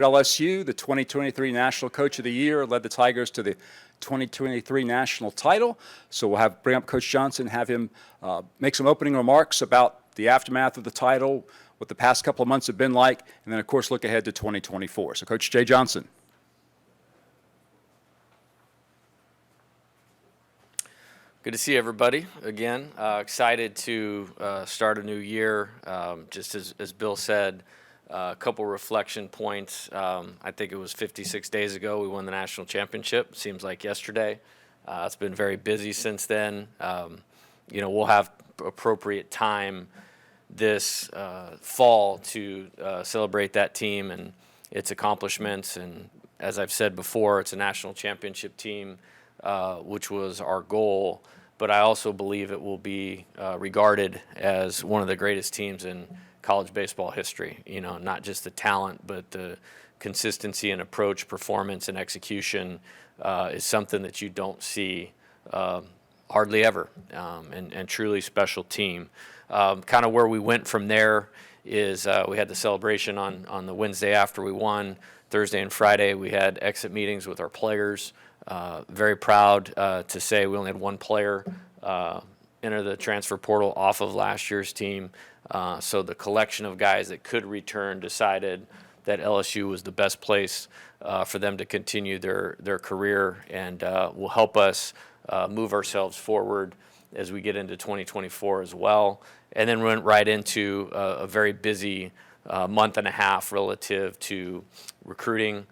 LSU, the 2023 National Coach of the Year, led the Tigers to the 2023 national title. So we'll bring up Coach Johnson, have him make some opening remarks about the aftermath of the title, what the past couple of months have been like, and then, of course, look ahead to 2024. So, Coach Jay Johnson. Good to see everybody again. Excited to start a new year. Just as Bill said, a couple reflection points. I think it was 56 days ago we won the national championship. Seems like yesterday. It's been very busy since then. We'll have appropriate time this fall to celebrate that team and its accomplishments. And as I've said before, it's a national championship team, which was our goal. But I also believe it will be regarded as one of the greatest teams in college baseball history. Not just the talent, but the consistency and approach, performance, and execution is something that you don't see hardly ever, and truly special team. Kind of where we went from there is we had the celebration on the Wednesday after we won. Thursday and Friday we had exit meetings with our players. Very proud to say we only had one player enter the transfer portal off of last year's team. So the collection of guys that could return decided that LSU was the best place for them to continue their career, and will help us move ourselves forward as we get into 2024 as well. And then we went right into a very busy month and a half relative to recruiting,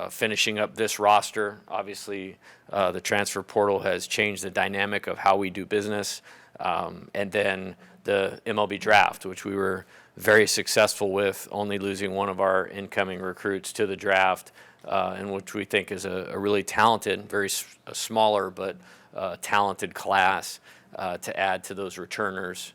finishing up this roster. Obviously, the transfer portal has changed the dynamic of how we do business. And then the MLB draft, which we were very successful with, only losing one of our incoming recruits to the draft, and which we think is a really talented, a smaller but talented class to add to those returners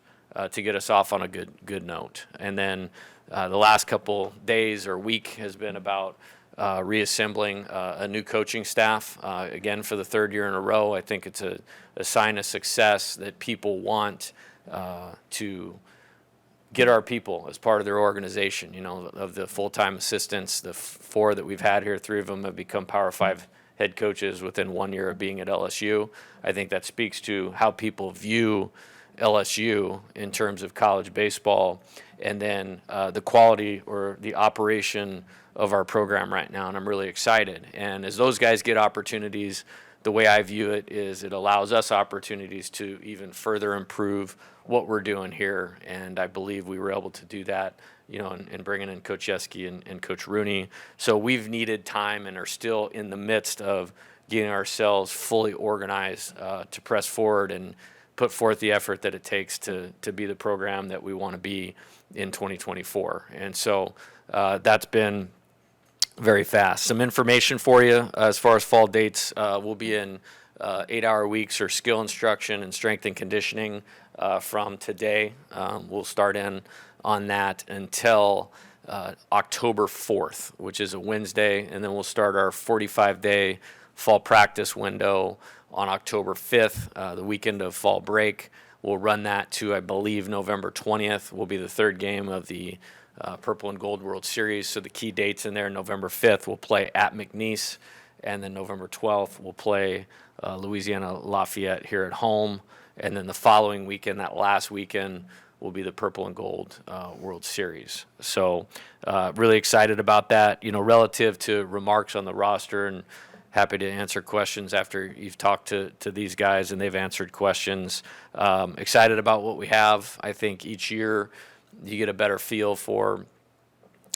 to get us off on a good note. And then the last couple days or week has been about reassembling a new coaching staff. Again, for the third year in a row, I think it's a sign of success that people want to get our people as part of their organization. Of the full-time assistants, the four that we've had here, three of them have become Power 5 head coaches within 1 year of being at LSU. I think that speaks to how people view LSU in terms of college baseball, and then the quality or the operation of our program right now, and I'm really excited. And as those guys get opportunities, the way I view it is it allows us opportunities to even further improve what we're doing here, and I believe we were able to do that, in bringing in Coach Yeskie and Coach Rooney. So we've needed time and are still in the midst of getting ourselves fully organized to press forward and put forth the effort that it takes to be the program that we want to be in 2024. And so that's been very fast. Some information for you as far as fall dates. We'll be in 8-hour weeks or skill instruction and strength and conditioning from today. We'll start in on that until October 4th, which is a Wednesday, and then we'll start our 45-day fall practice window on October 5th, the weekend of fall break. We'll run that to, I believe, November 20th will be the third game of the Purple and Gold World Series. So the key dates in there: November 5th, we'll play at McNeese, and then November 12th, we'll play Louisiana Lafayette here at home. And then the following weekend, that last weekend, will be the Purple and Gold World Series. So really excited about that. Relative to remarks on the roster, and happy to answer questions after you've talked to these guys and they've answered questions. Excited about what we have. I think each year you get a better feel for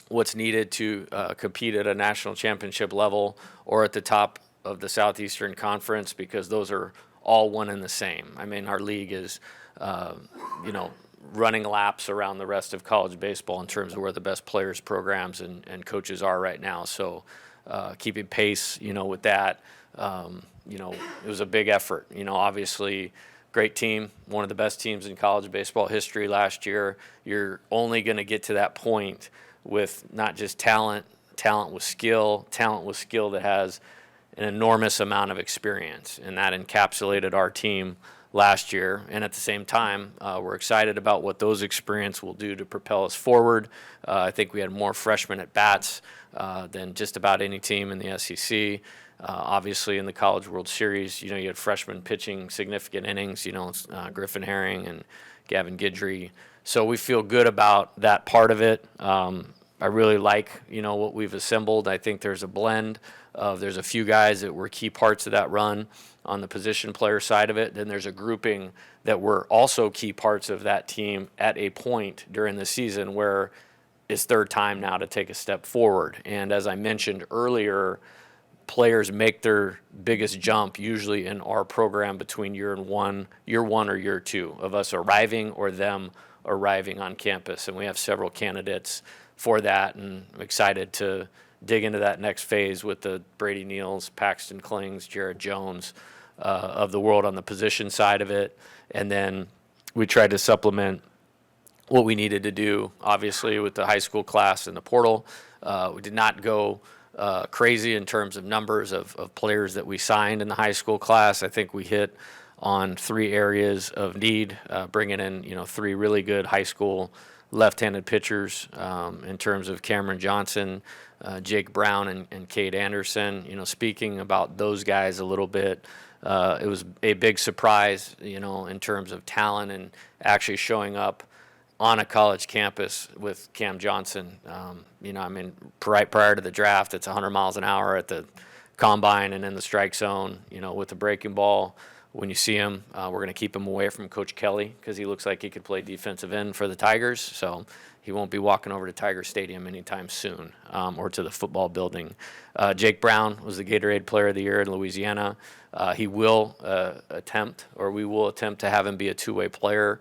what's needed to compete at a national championship level or at the top of the Southeastern Conference, because those are all one and the same. I mean, our league is, running laps around the rest of college baseball in terms of where the best players, programs, and coaches are right now. So keeping pace, with that, it was a big effort. Obviously, great team, one of the best teams in college baseball history last year. You're only going to get to that point with not just talent with skill that has an enormous amount of experience, and that encapsulated our team last year. And at the same time, we're excited about what those experience will do to propel us forward. I think we had more freshmen at bats than just about any team in the SEC. Obviously, in the College World Series, you had freshmen pitching significant innings, Griffin Herring and Gavin Guidry. So we feel good about that part of it. I really like, what we've assembled. I think there's a blend of, there's a few guys that were key parts of that run on the position player side of it. Then there's a grouping that were also key parts of that team at a point during the season where it's third time now to take a step forward. And as I mentioned earlier, players make their biggest jump usually in our program between year one or year two of us arriving or them arriving on campus. And we have several candidates for that, and I'm excited to dig into that next phase with the Brady Neals, Paxton Klings, Jared Jones of the world on the position side of it. And then we tried to supplement what we needed to do, obviously, with the high school class and the portal. We did not go crazy in terms of numbers of players that we signed in the high school class. I think we hit on 3 areas of need, bringing in, 3 really good high school left-handed pitchers in terms of Cameron Johnson, Jake Brown, and Cade Anderson. Speaking about those guys a little bit, it was a big surprise, in terms of talent and actually showing up on a college campus with Cam Johnson. Prior to the draft, it's 100 miles an hour at the combine and in the strike zone, with the breaking ball. When you see him, we're going to keep him away from Coach Kelly because he looks like he could play defensive end for the Tigers. So he won't be walking over to Tiger Stadium anytime soon, or to the football building. Jake Brown was the Gatorade Player of the Year in Louisiana. We will attempt to have him be a two-way player.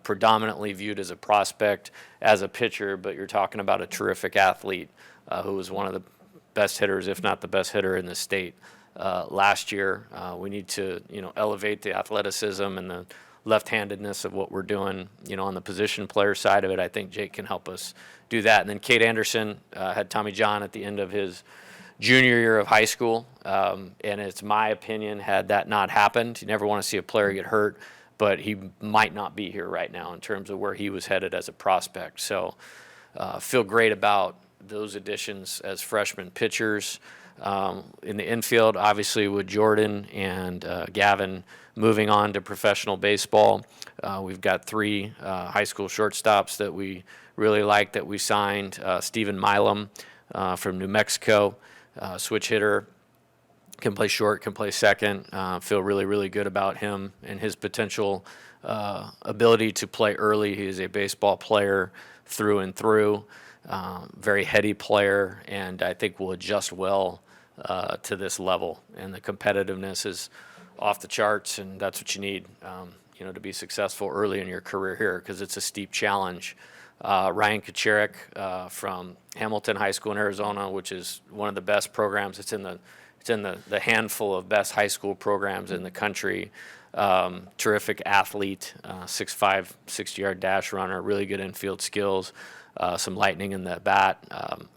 Predominantly viewed as a prospect, as a pitcher, but you're talking about a terrific athlete who was one of the best hitters, if not the best hitter in the state last year. We need to, elevate the athleticism and the left-handedness of what we're doing, on the position player side of it. I think Jake can help us do that. And then Cade Anderson had Tommy John at the end of his junior year of high school, and it's my opinion, had that not happened, you never want to see a player get hurt, but he might not be here right now in terms of where he was headed as a prospect. So feel great about those additions as freshman pitchers. In the infield, obviously, with Jordan and Gavin moving on to professional baseball, we've got 3 high school shortstops that we really like that we signed. Stephen Milam from New Mexico, switch hitter, can play short, can play second. Feel really, really good about him and his potential ability to play early. He is a baseball player through and through, very heady player, and I think will adjust well to this level. And the competitiveness is off the charts, and that's what you need, to be successful early in your career here, because it's a steep challenge. Ryan Kacharik from Hamilton High School in Arizona, which is one of the best programs. It's in the handful of best high school programs in the country. Terrific athlete, 6'5", 60-yard dash runner, really good infield skills, some lightning in the bat,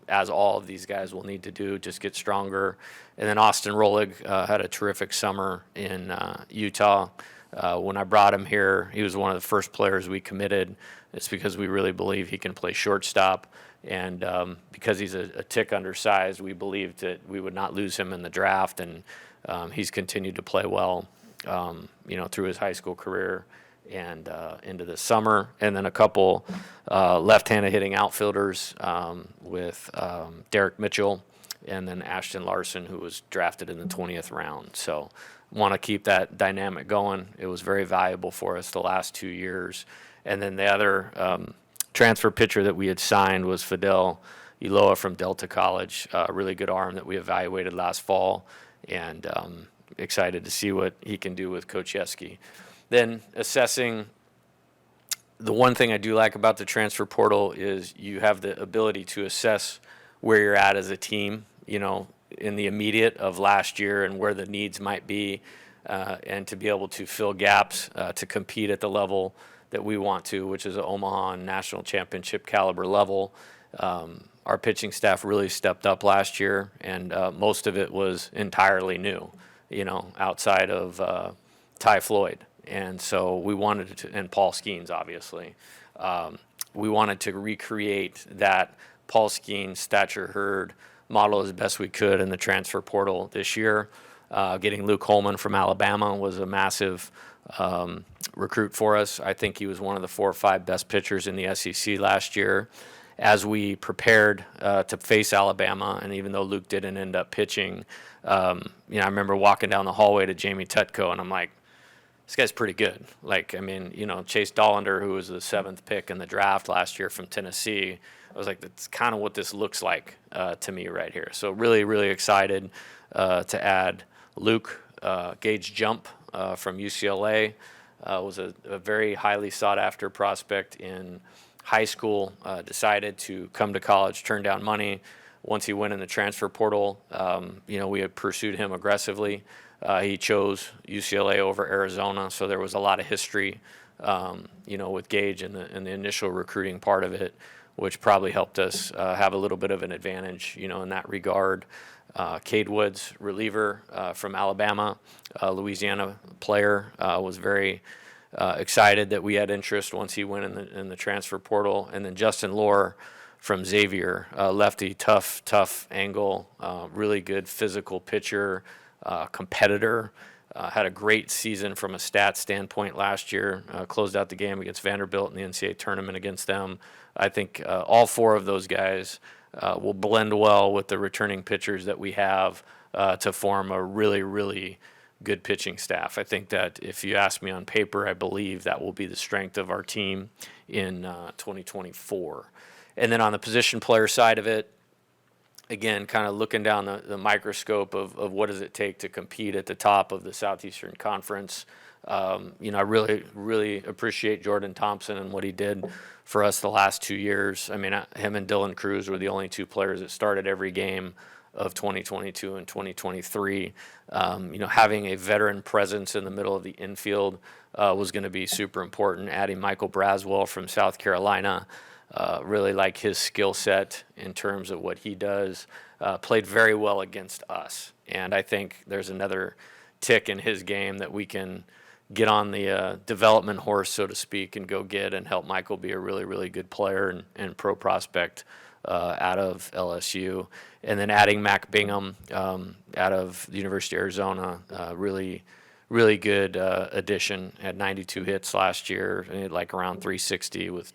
as all of these guys will need to do, just get stronger. And then Austin Rolig had a terrific summer in Utah. When I brought him here, he was one of the first players we committed. It's because we really believe he can play shortstop. And because he's a tick undersized, we believed that we would not lose him in the draft. And he's continued to play well, through his high school career and into the summer. And then a couple left-handed hitting outfielders with Derek Mitchell and then Ashton Larson, who was drafted in the 20th round. So want to keep that dynamic going. It was very valuable for us the last 2 years. And then the other transfer pitcher that we had signed was Fidel Iloa from Delta College, a really good arm that we evaluated last fall, and excited to see what he can do with Coach Yeskie. Then assessing, the one thing I do like about the transfer portal is you have the ability to assess where you're at as a team, in the immediate of last year and where the needs might be, and to be able to fill gaps to compete at the level that we want to, which is an Omaha National Championship caliber level. Our pitching staff really stepped up last year, and most of it was entirely new, outside of Ty Floyd. And so we wanted to, and Paul Skeens, obviously. We wanted to recreate that Paul Skeen, Stature Hurd, model as best we could in the transfer portal this year. Getting Luke Holman from Alabama was a massive recruit for us. I think he was one of the 4 or 5 best pitchers in the SEC last year. As we prepared to face Alabama, and even though Luke didn't end up pitching, I remember walking down the hallway to Jamie Tutko, and I'm like, this guy's pretty good. Chase Dollander, who was the 7th pick in the draft last year from Tennessee, I was like, that's kind of what this looks like to me right here. So really, really excited to add Luke. Gage Jump from UCLA was a very highly sought-after prospect in high school, decided to come to college, turn down money. Once he went in the transfer portal, we had pursued him aggressively. He chose UCLA over Arizona, so there was a lot of history, with Gage in the initial recruiting part of it, which probably helped us have a little bit of an advantage, in that regard. Cade Woods, reliever from Alabama, Louisiana player, was very excited that we had interest once he went in the transfer portal. And then Justin Lohr from Xavier, lefty, tough angle, really good physical pitcher, competitor. Had a great season from a stats standpoint last year. Closed out the game against Vanderbilt in the NCAA tournament against them. I think all 4 of those guys will blend well with the returning pitchers that we have to form a really, really good pitching staff. I think that if you ask me on paper, I believe that will be the strength of our team in 2024. And then on the position player side of it, again, kind of looking down the microscope of what does it take to compete at the top of the Southeastern Conference. I really, really appreciate Jordan Thompson and what he did for us the last 2 years. Him and Dylan Cruz were the only 2 players that started every game of 2022 and 2023. Having a veteran presence in the middle of the infield was going to be super important. Adding Michael Braswell from South Carolina, really like his skill set in terms of what he does. Played very well against us. And I think there's another tick in his game that we can get on the development horse, so to speak, and go get and help Michael be a really, really good player and pro prospect out of LSU. And then adding Mac Bingham out of the University of Arizona, really, really good addition. Had 92 hits last year, like around 360 with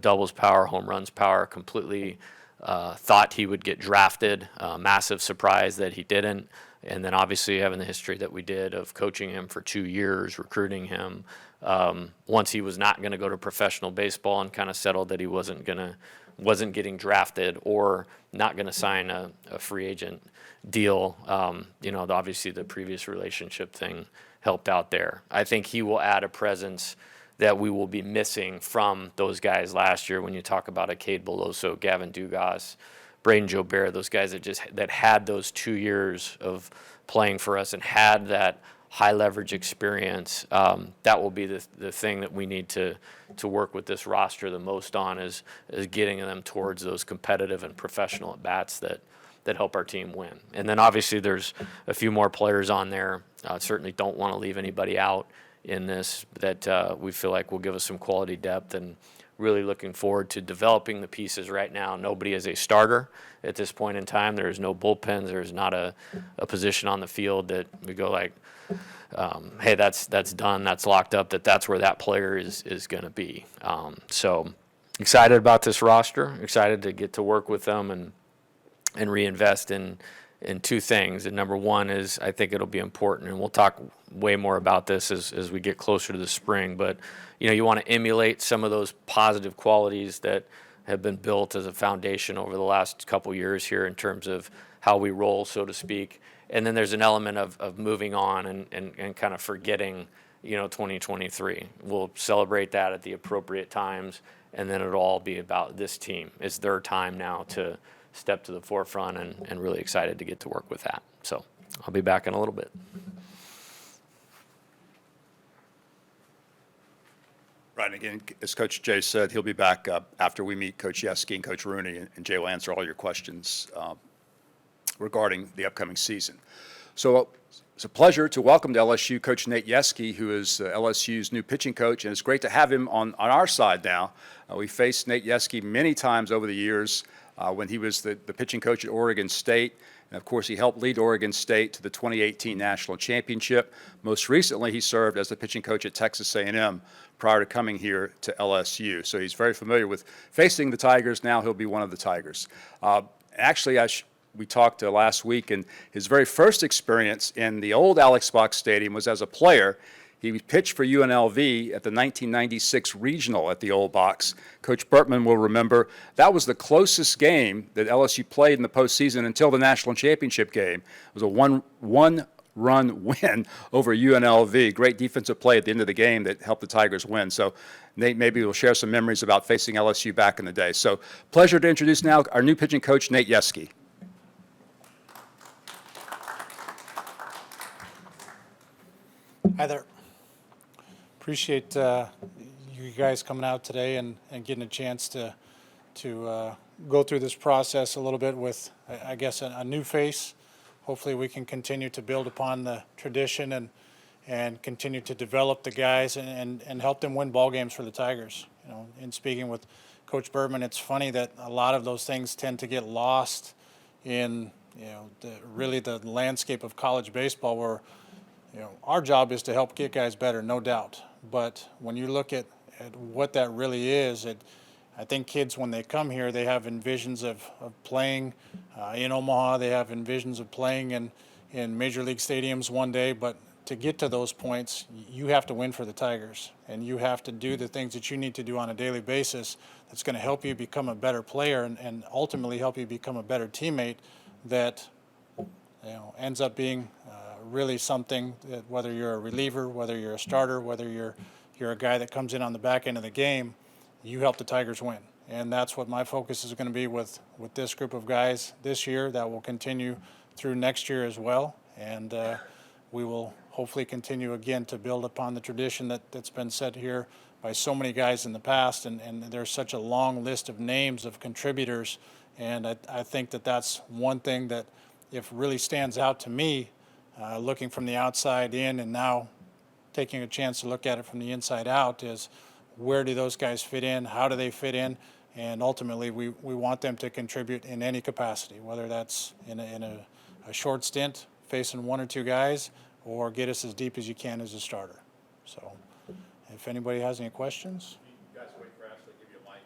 doubles power, home runs power. Completely thought he would get drafted. Massive surprise that he didn't. And then obviously having the history that we did of coaching him for 2 years, recruiting him. Once he was not going to go to professional baseball and kind of settled that he wasn't getting drafted or not going to sign a free agent deal. Obviously the previous relationship thing helped out there. I think he will add a presence that we will be missing from those guys last year when you talk about a Cade Beloso, Gavin Dugas, Braden Jobert, those guys that had those 2 years of playing for us and had that high leverage experience. That will be the thing that we need to work with this roster the most on is getting them towards those competitive and professional at-bats that help our team win. And then obviously there's a few more players on there. Certainly don't want to leave anybody out in this that we feel like will give us some quality depth, and really looking forward to developing the pieces right now. Nobody is a starter at this point in time. There's no bullpens. There's not a position on the field that we go like, hey, that's done, that's locked up, that's where that player is going to be. So excited about this roster, excited to get to work with them and reinvest in 2 things. And number one is I think it'll be important, and we'll talk way more about this as we get closer to the spring, but you want to emulate some of those positive qualities that have been built as a foundation over the last couple years here in terms of how we roll, so to speak. And then there's an element of moving on and kind of forgetting 2023. We'll celebrate that at the appropriate times, and then it'll all be about this team. It's their time now to step to the forefront, and really excited to get to work with that. So I'll be back in a little bit. Right, and again, as Coach Jay said, he'll be back after we meet Coach Yeskie and Coach Rooney, and Jay will answer all your questions regarding the upcoming season. So it's a pleasure to welcome to LSU Coach Nate Yeskie, who is LSU's new pitching coach, and it's great to have him on our side now. We faced Nate Yeskie many times over the years. when he was the pitching coach at Oregon State. And of course, he helped lead Oregon State to the 2018 National Championship. Most recently, he served as the pitching coach at Texas A&M prior to coming here to LSU. So he's very familiar with facing the Tigers. Now he'll be one of the Tigers. Actually, we talked last week, and his very first experience in the old Alex Box Stadium was as a player. He pitched for UNLV at the 1996 regional at the old box. Coach Bertman will remember that was the closest game that LSU played in the postseason until the national championship game. It was a one-run win over UNLV. Great defensive play at the end of the game that helped the Tigers win. So Nate maybe will share some memories about facing LSU back in the day. So pleasure to introduce now our new pitching coach, Nate Yeskie. Hi there. Appreciate you guys coming out today and getting a chance to go through this process a little bit with, I guess, a new face. Hopefully we can continue to build upon the tradition and continue to develop the guys and help them win ball games for the Tigers. You know, in speaking with Coach Berman, it's funny that a lot of those things tend to get lost in, you know, really the landscape of college baseball, where, you know, our job is to help get guys better, no doubt. But when you look at what that really is, I think kids, when they come here, they have envisions of playing in Omaha. They have envisions of playing in major league stadiums one day. But to get to those points, you have to win for the Tigers. And you have to do the things that you need to do on a daily basis that's going to help you become a better player and ultimately help you become a better teammate that, you know, ends up being really something that, whether you're a reliever, whether you're a starter, whether you're a guy that comes in on the back end of the game, you help the Tigers win. And that's what my focus is going to be with this group of guys this year. That will continue through next year as well. And we will hopefully continue again to build upon the tradition that's been set here by so many guys in the past. And there's such a long list of names of contributors. And I think that's one thing that, if really stands out to me, looking from the outside in and now taking a chance to look at it from the inside out, is where do those guys fit in, how do they fit in, and ultimately we want them to contribute in any capacity, whether that's in a short stint facing one or two guys, or get us as deep as you can as a starter. So if anybody has any questions. You guys wait for Ashley to give you a mic.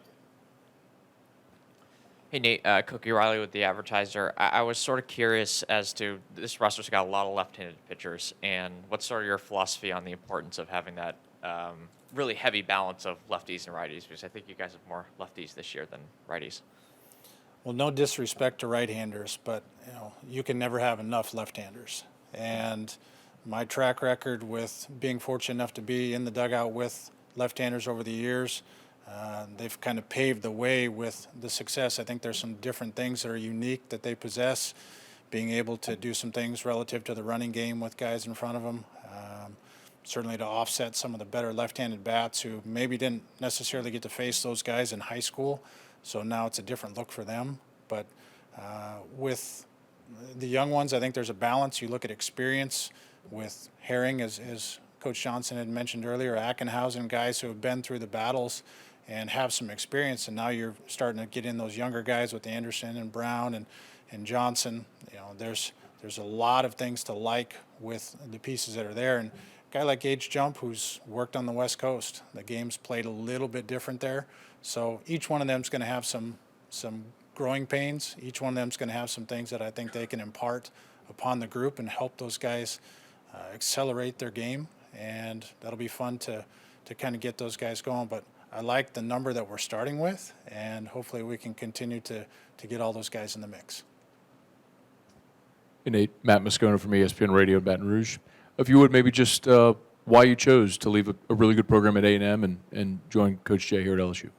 Hey, Nate, Cookie Riley with The Advertiser. I was sort of curious as to, this roster's got a lot of left-handed pitchers, and what's sort of your philosophy on the importance of having that really heavy balance of lefties and righties? Because I think you guys have more lefties this year than righties. Well, no disrespect to right-handers, but you know, you can never have enough left-handers. And my track record with being fortunate enough to be in the dugout with left-handers over the years, they've kind of paved the way with the success. I think there's some different things that are unique that they possess, being able to do some things relative to the running game with guys in front of them, certainly to offset some of the better left-handed bats who maybe didn't necessarily get to face those guys in high school. So now it's a different look for them. But with the young ones, I think there's a balance. You look at experience with Herring, as Coach Johnson had mentioned earlier, Ackenhausen, guys who have been through the battles and have some experience, and now you're starting to get in those younger guys with Anderson and Brown and Johnson. You know, there's a lot of things to like with the pieces that are there. And a guy like Gage Jump, who's worked on the West Coast, the game's played a little bit different there. So each one of them is going to have some growing pains. Each one of them is going to have some things that I think they can impart upon the group and help those guys accelerate their game. And that'll be fun to kind of get those guys going. But I like the number that we're starting with, and hopefully we can continue to get all those guys in the mix. Hey, Nate, Matt Moscona from ESPN Radio in Baton Rouge. If you would, maybe just why you chose to leave a really good program at A&M and join Coach Jay here at LSU.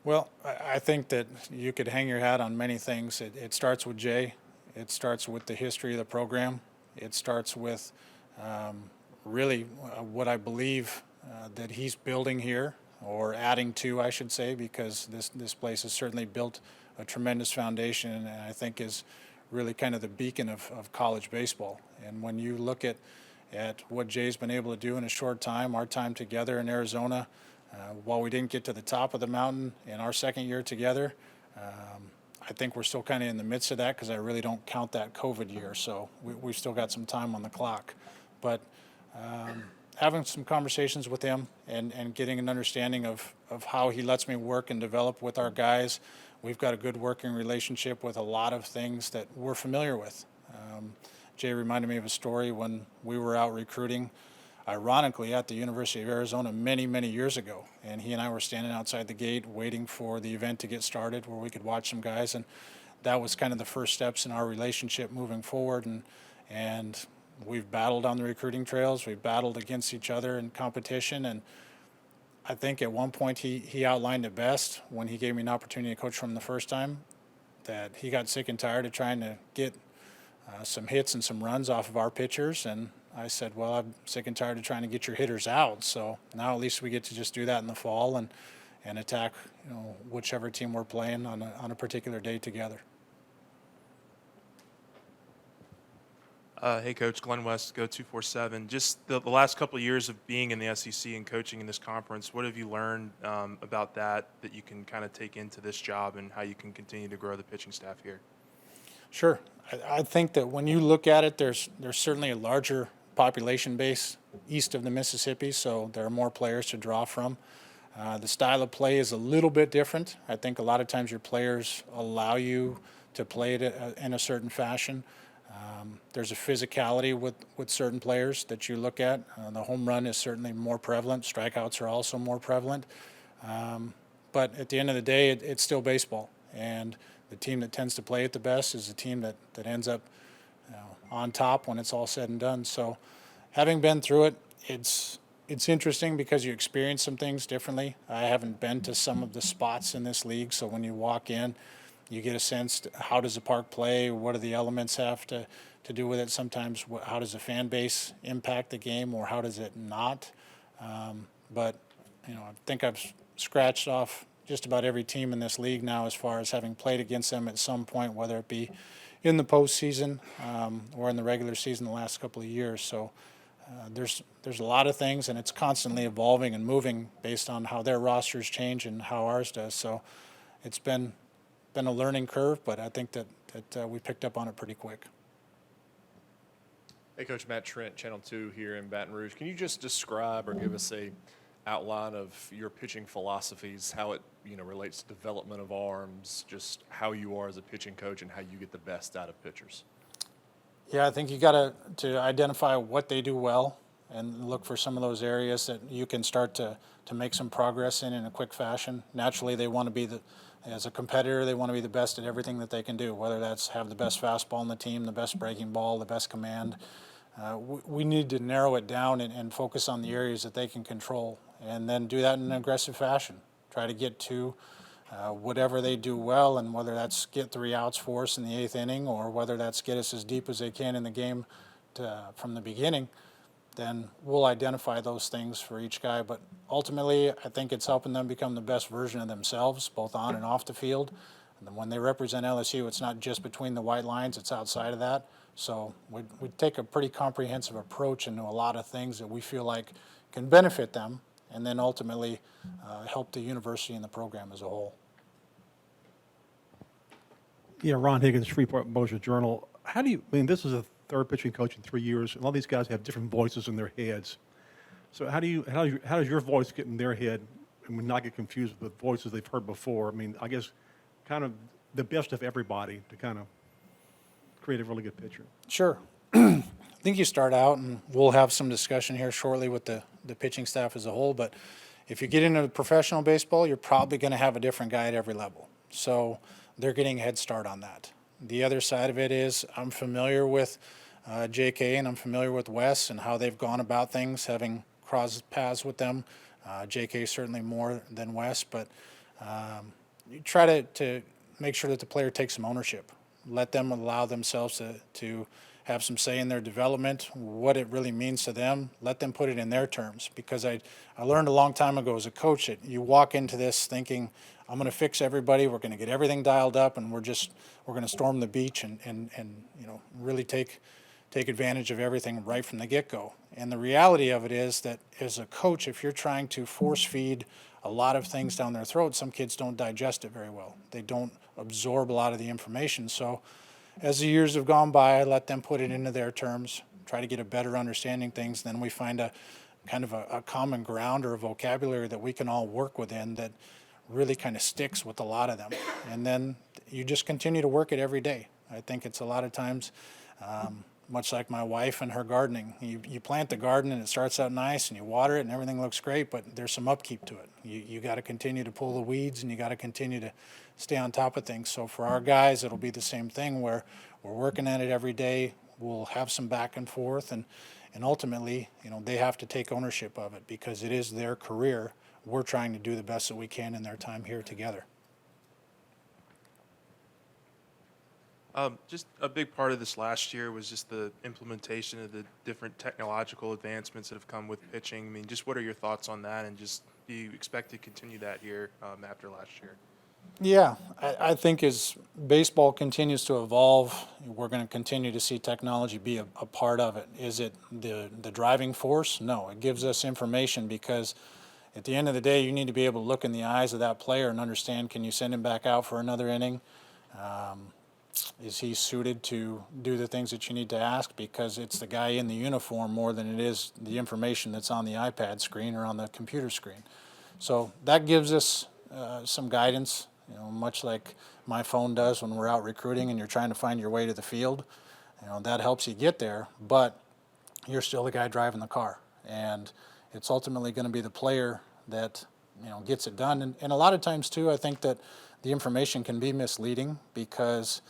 Well, I think that you could hang your hat on many things. It starts with Jay. It starts with the history of the program. It starts with really what I believe that he's building here, or adding to, I should say, because this place has certainly built a tremendous foundation, and I think is really kind of the beacon of college baseball. And when you look at what Jay's been able to do in a short time, our time together in Arizona, while we didn't get to the top of the mountain in our second year together, I think we're still kind of in the midst of that because I really don't count that COVID year, so we've still got some time on the clock. But having some conversations with him and getting an understanding of how he lets me work and develop with our guys, we've got a good working relationship with a lot of things that we're familiar with. Jay reminded me of a story when we were out recruiting, ironically, at the University of Arizona many, many years ago. And he and I were standing outside the gate waiting for the event to get started where we could watch some guys. And that was kind of the first steps in our relationship moving forward. And we've battled on the recruiting trails. We've battled against each other in competition. And I think at one point he outlined it best when he gave me an opportunity to coach from the first time, that he got sick and tired of trying to get some hits and some runs off of our pitchers. And I said, well, I'm sick and tired of trying to get your hitters out. So now at least we get to just do that in the fall and attack, whichever team we're playing on a particular day together. Hey, Coach. Glenn West, Go 247. Just the last couple of years of being in the SEC and coaching in this conference, what have you learned about that you can kind of take into this job and how you can continue to grow the pitching staff here? Sure. I think that when you look at it, there's certainly a larger population base east of the Mississippi, so there are more players to draw from. The style of play is a little bit different. I think a lot of times your players allow you to play it in a certain fashion. There's a physicality with certain players that you look at. The home run is certainly more prevalent. Strikeouts are also more prevalent. But at the end of the day, it's still baseball. And the team that tends to play it the best is the team that ends up on top when it's all said and done. So having been through it, it's interesting because you experience some things differently. I haven't been to some of the spots in this league, so when you walk in, you get a sense how does the park play, what do the elements have to do with it. Sometimes how does the fan base impact the game or how does it not. But I think I've scratched off just about every team in this league now as far as having played against them at some point, whether it be in the postseason or in the regular season the last couple of years. So there's a lot of things, and it's constantly evolving and moving based on how their rosters change and how ours does. So it's been a learning curve, but I think that we picked up on it pretty quick. Hey, Coach Matt Trent, Channel 2 here in Baton Rouge. Can you just describe or give us a outline of your pitching philosophies, how it relates to development of arms, just how you are as a pitching coach and how you get the best out of pitchers? Yeah, I think you got to identify what they do well and look for some of those areas that you can start to make some progress in a quick fashion. Naturally, they want to be as a competitor, they want to be the best at everything that they can do, whether that's have the best fastball on the team, the best breaking ball, the best command. We need to narrow it down and focus on the areas that they can control, and then do that in an aggressive fashion. Try to get to whatever they do well, and whether that's get 3 outs for us in the 8th inning or whether that's get us as deep as they can in the game from the beginning, then we'll identify those things for each guy. But ultimately, I think it's helping them become the best version of themselves, both on and off the field. And then when they represent LSU, it's not just between the white lines, it's outside of that. So we take a pretty comprehensive approach into a lot of things that we feel like can benefit them and then ultimately help the university and the program as a whole. Yeah, Ron Higgins, Freeport Bossier Journal. This is a third pitching coach in 3 years, and all these guys have different voices in their heads. So how does your voice get in their head and not get confused with the voices they've heard before? I guess kind of the best of everybody to kind of create a really good pitcher. Sure. I think you start out, and we'll have some discussion here shortly with the pitching staff as a whole, but if you get into professional baseball, you're probably going to have a different guy at every level. So they're getting a head start on that. The other side of it is I'm familiar with JK and I'm familiar with Wes and how they've gone about things, having crossed paths with them. JK certainly more than Wes, but you try to make sure that the player takes some ownership. Let them allow themselves to have some say in their development, what it really means to them. Let them put it in their terms, because I learned a long time ago as a coach that you walk into this thinking, I'm going to fix everybody, we're going to get everything dialed up, and we're going to storm the beach and really take advantage of everything right from the get-go. And the reality of it is that as a coach, if you're trying to force feed a lot of things down their throat, some kids don't digest it very well. They don't absorb a lot of the information. So as the years have gone by, I let them put it into their terms, try to get a better understanding of things. Then we find a kind of a common ground or a vocabulary that we can all work within that really kind of sticks with a lot of them. And then you just continue to work it every day. I think it's a lot of times, much like my wife and her gardening. You plant the garden and it starts out nice and you water it and everything looks great, but there's some upkeep to it. You got to continue to pull the weeds and you got to continue to stay on top of things. So for our guys, it'll be the same thing where we're working at it every day. We'll have some back and forth, and ultimately, they have to take ownership of it because it is their career. We're trying to do the best that we can in their time here together. Just a big part of this last year was just the implementation of the different technological advancements that have come with pitching. I mean, just what are your thoughts on that, and just do you expect to continue that here after last year? Yeah, I think as baseball continues to evolve, we're going to continue to see technology be a part of it. Is it the driving force? No, it gives us information because at the end of the day, you need to be able to look in the eyes of that player and understand, can you send him back out for another inning? Is he suited to do the things that you need to ask? Because it's the guy in the uniform more than it is the information that's on the iPad screen or on the computer screen. So that gives us some guidance, much like my phone does when we're out recruiting and you're trying to find your way to the field. That helps you get there, but you're still the guy driving the car. And it's ultimately going to be the player that gets it done. And a lot of times, too, I think that the information can be misleading because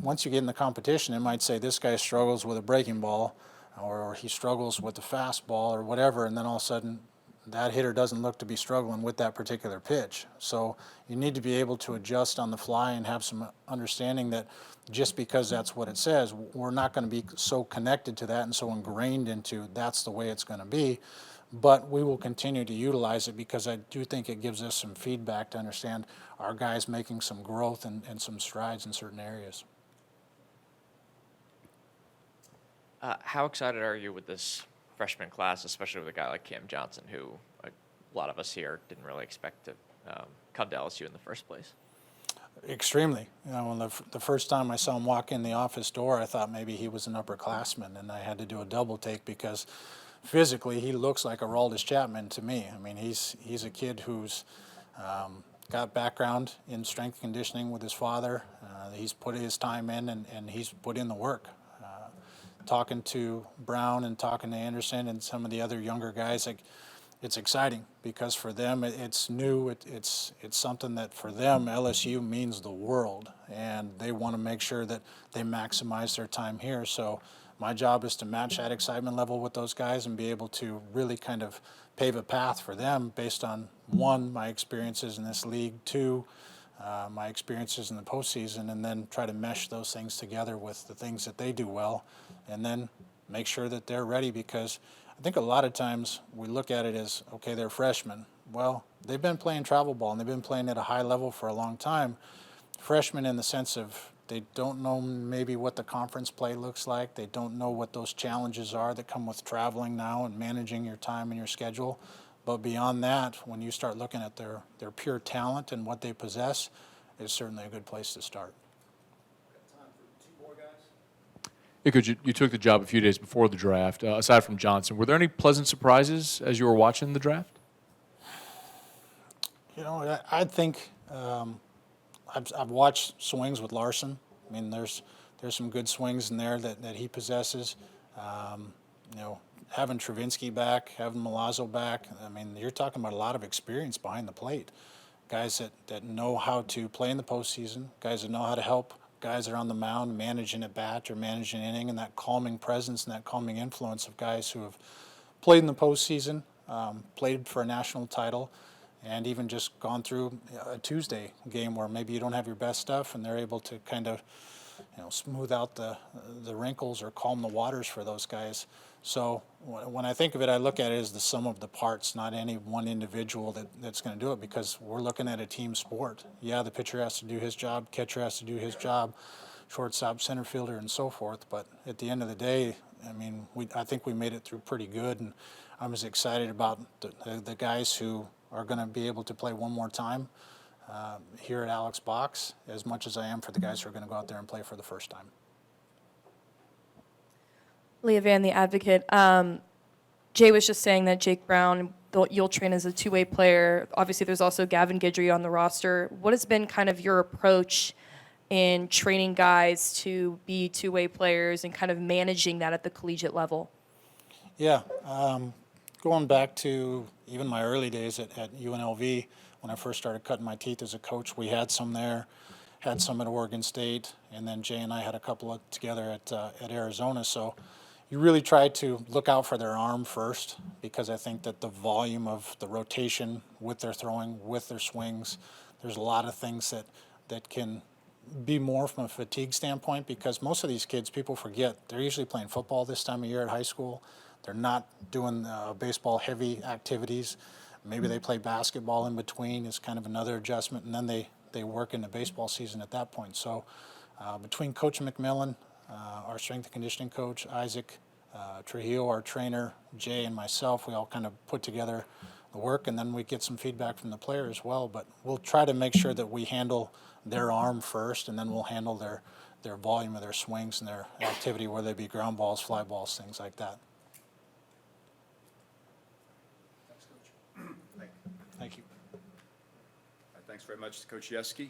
once you get in the competition, it might say this guy struggles with a breaking ball or he struggles with the fastball or whatever, and then all of a sudden that hitter doesn't look to be struggling with that particular pitch. So you need to be able to adjust on the fly and have some understanding that just because that's what it says, we're not going to be so connected to that and so ingrained into that's the way it's going to be. But we will continue to utilize it because I do think it gives us some feedback to understand our guys making some growth and some strides in certain areas. How excited are you with this freshman class, especially with a guy like Cam Johnson, who a lot of us here didn't really expect to come to LSU in the first place? Extremely. When the first time I saw him walk in the office door, I thought maybe he was an upperclassman, and I had to do a double take because physically he looks like a Aroldis Chapman to me. I mean, he's a kid who's got background in strength conditioning with his father. He's put his time in, and he's put in the work. Talking to Brown and talking to Anderson and some of the other younger guys, it's exciting because for them it's new. It's something that for them LSU means the world, and they want to make sure that they maximize their time here. So my job is to match that excitement level with those guys and be able to really kind of pave a path for them based on, one, my experiences in this league, two, my experiences in the postseason, and then try to mesh those things together with the things that they do well, and then make sure that they're ready because I think a lot of times we look at it as, okay, they're freshmen. Well, they've been playing travel ball and they've been playing at a high level for a long time. Freshmen in the sense of they don't know maybe what the conference play looks like. They don't know what those challenges are that come with traveling now and managing your time and your schedule. But beyond that, when you start looking at their pure talent and what they possess, it's certainly a good place to start. Yeah, Coach, you took the job a few days before the draft. Aside from Johnson, were there any pleasant surprises as you were watching the draft? I think I've watched swings with Larson. I mean, there's some good swings in there that he possesses. Having Travinsky back, having Milazzo back, I mean, you're talking about a lot of experience behind the plate. Guys that know how to play in the postseason, guys that know how to help guys that are on the mound managing at bat or managing an inning, and that calming presence and that calming influence of guys who have played in the postseason, played for a national title, and even just gone through a Tuesday game where maybe you don't have your best stuff and they're able to kind of smooth out the wrinkles or calm the waters for those guys. So when I think of it, I look at it as the sum of the parts, not any one individual that's going to do it, because we're looking at a team sport. Yeah, the pitcher has to do his job, catcher has to do his job, shortstop, center fielder, and so forth. But at the end of the day, I mean, I think we made it through pretty good, and I'm as excited about the guys who are going to be able to play one more time. here at Alex Box as much as I am for the guys who are going to go out there and play for the first time. Leah Van, the advocate. Jay was just saying that Jake Brown, you'll train as a two-way player. Obviously, there's also Gavin Guidry on the roster. What has been kind of your approach in training guys to be two-way players and kind of managing that at the collegiate level? Yeah, going back to even my early days at UNLV, when I first started cutting my teeth as a coach, we had some there, had some at Oregon State, and then Jay and I had a couple together at Arizona. So you really try to look out for their arm first, because I think that the volume of the rotation with their throwing, with their swings, there's a lot of things that can be more from a fatigue standpoint, because most of these kids, people forget, they're usually playing football this time of year at high school. They're not doing baseball heavy activities. Maybe they play basketball in between is kind of another adjustment, and then they work in the baseball season at that point. So between Coach McMillan, our strength and conditioning coach, Isaac Trujillo, our trainer, Jay, and myself, we all kind of put together the work, and then we get some feedback from the player as well. But we'll try to make sure that we handle their arm first, and then we'll handle their volume of their swings and their activity, whether they be ground balls, fly balls, things like that. Thank you. Thanks very much to Coach Yeskie.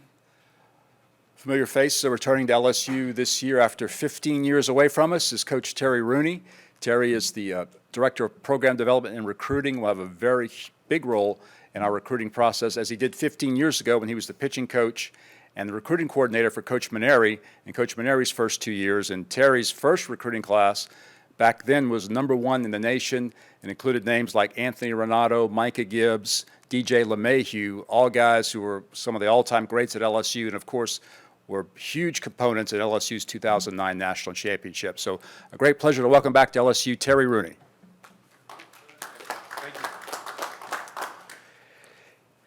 Familiar face returning to LSU this year after 15 years away from us is Coach Terry Rooney. Terry is the Director of Program Development and Recruiting. Will have a very big role in our recruiting process, as he did 15 years ago when he was the pitching coach and the recruiting coordinator for Coach Maneri in Coach Maneri's first 2 years. And Terry's first recruiting class back then was #1 in the nation and included names like Anthony Renato, Micah Gibbs, DJ LeMahieu, all guys who were some of the all-time greats at LSU, and of course were huge components in LSU's 2009 national championship. So a great pleasure to welcome back to LSU Terry Rooney.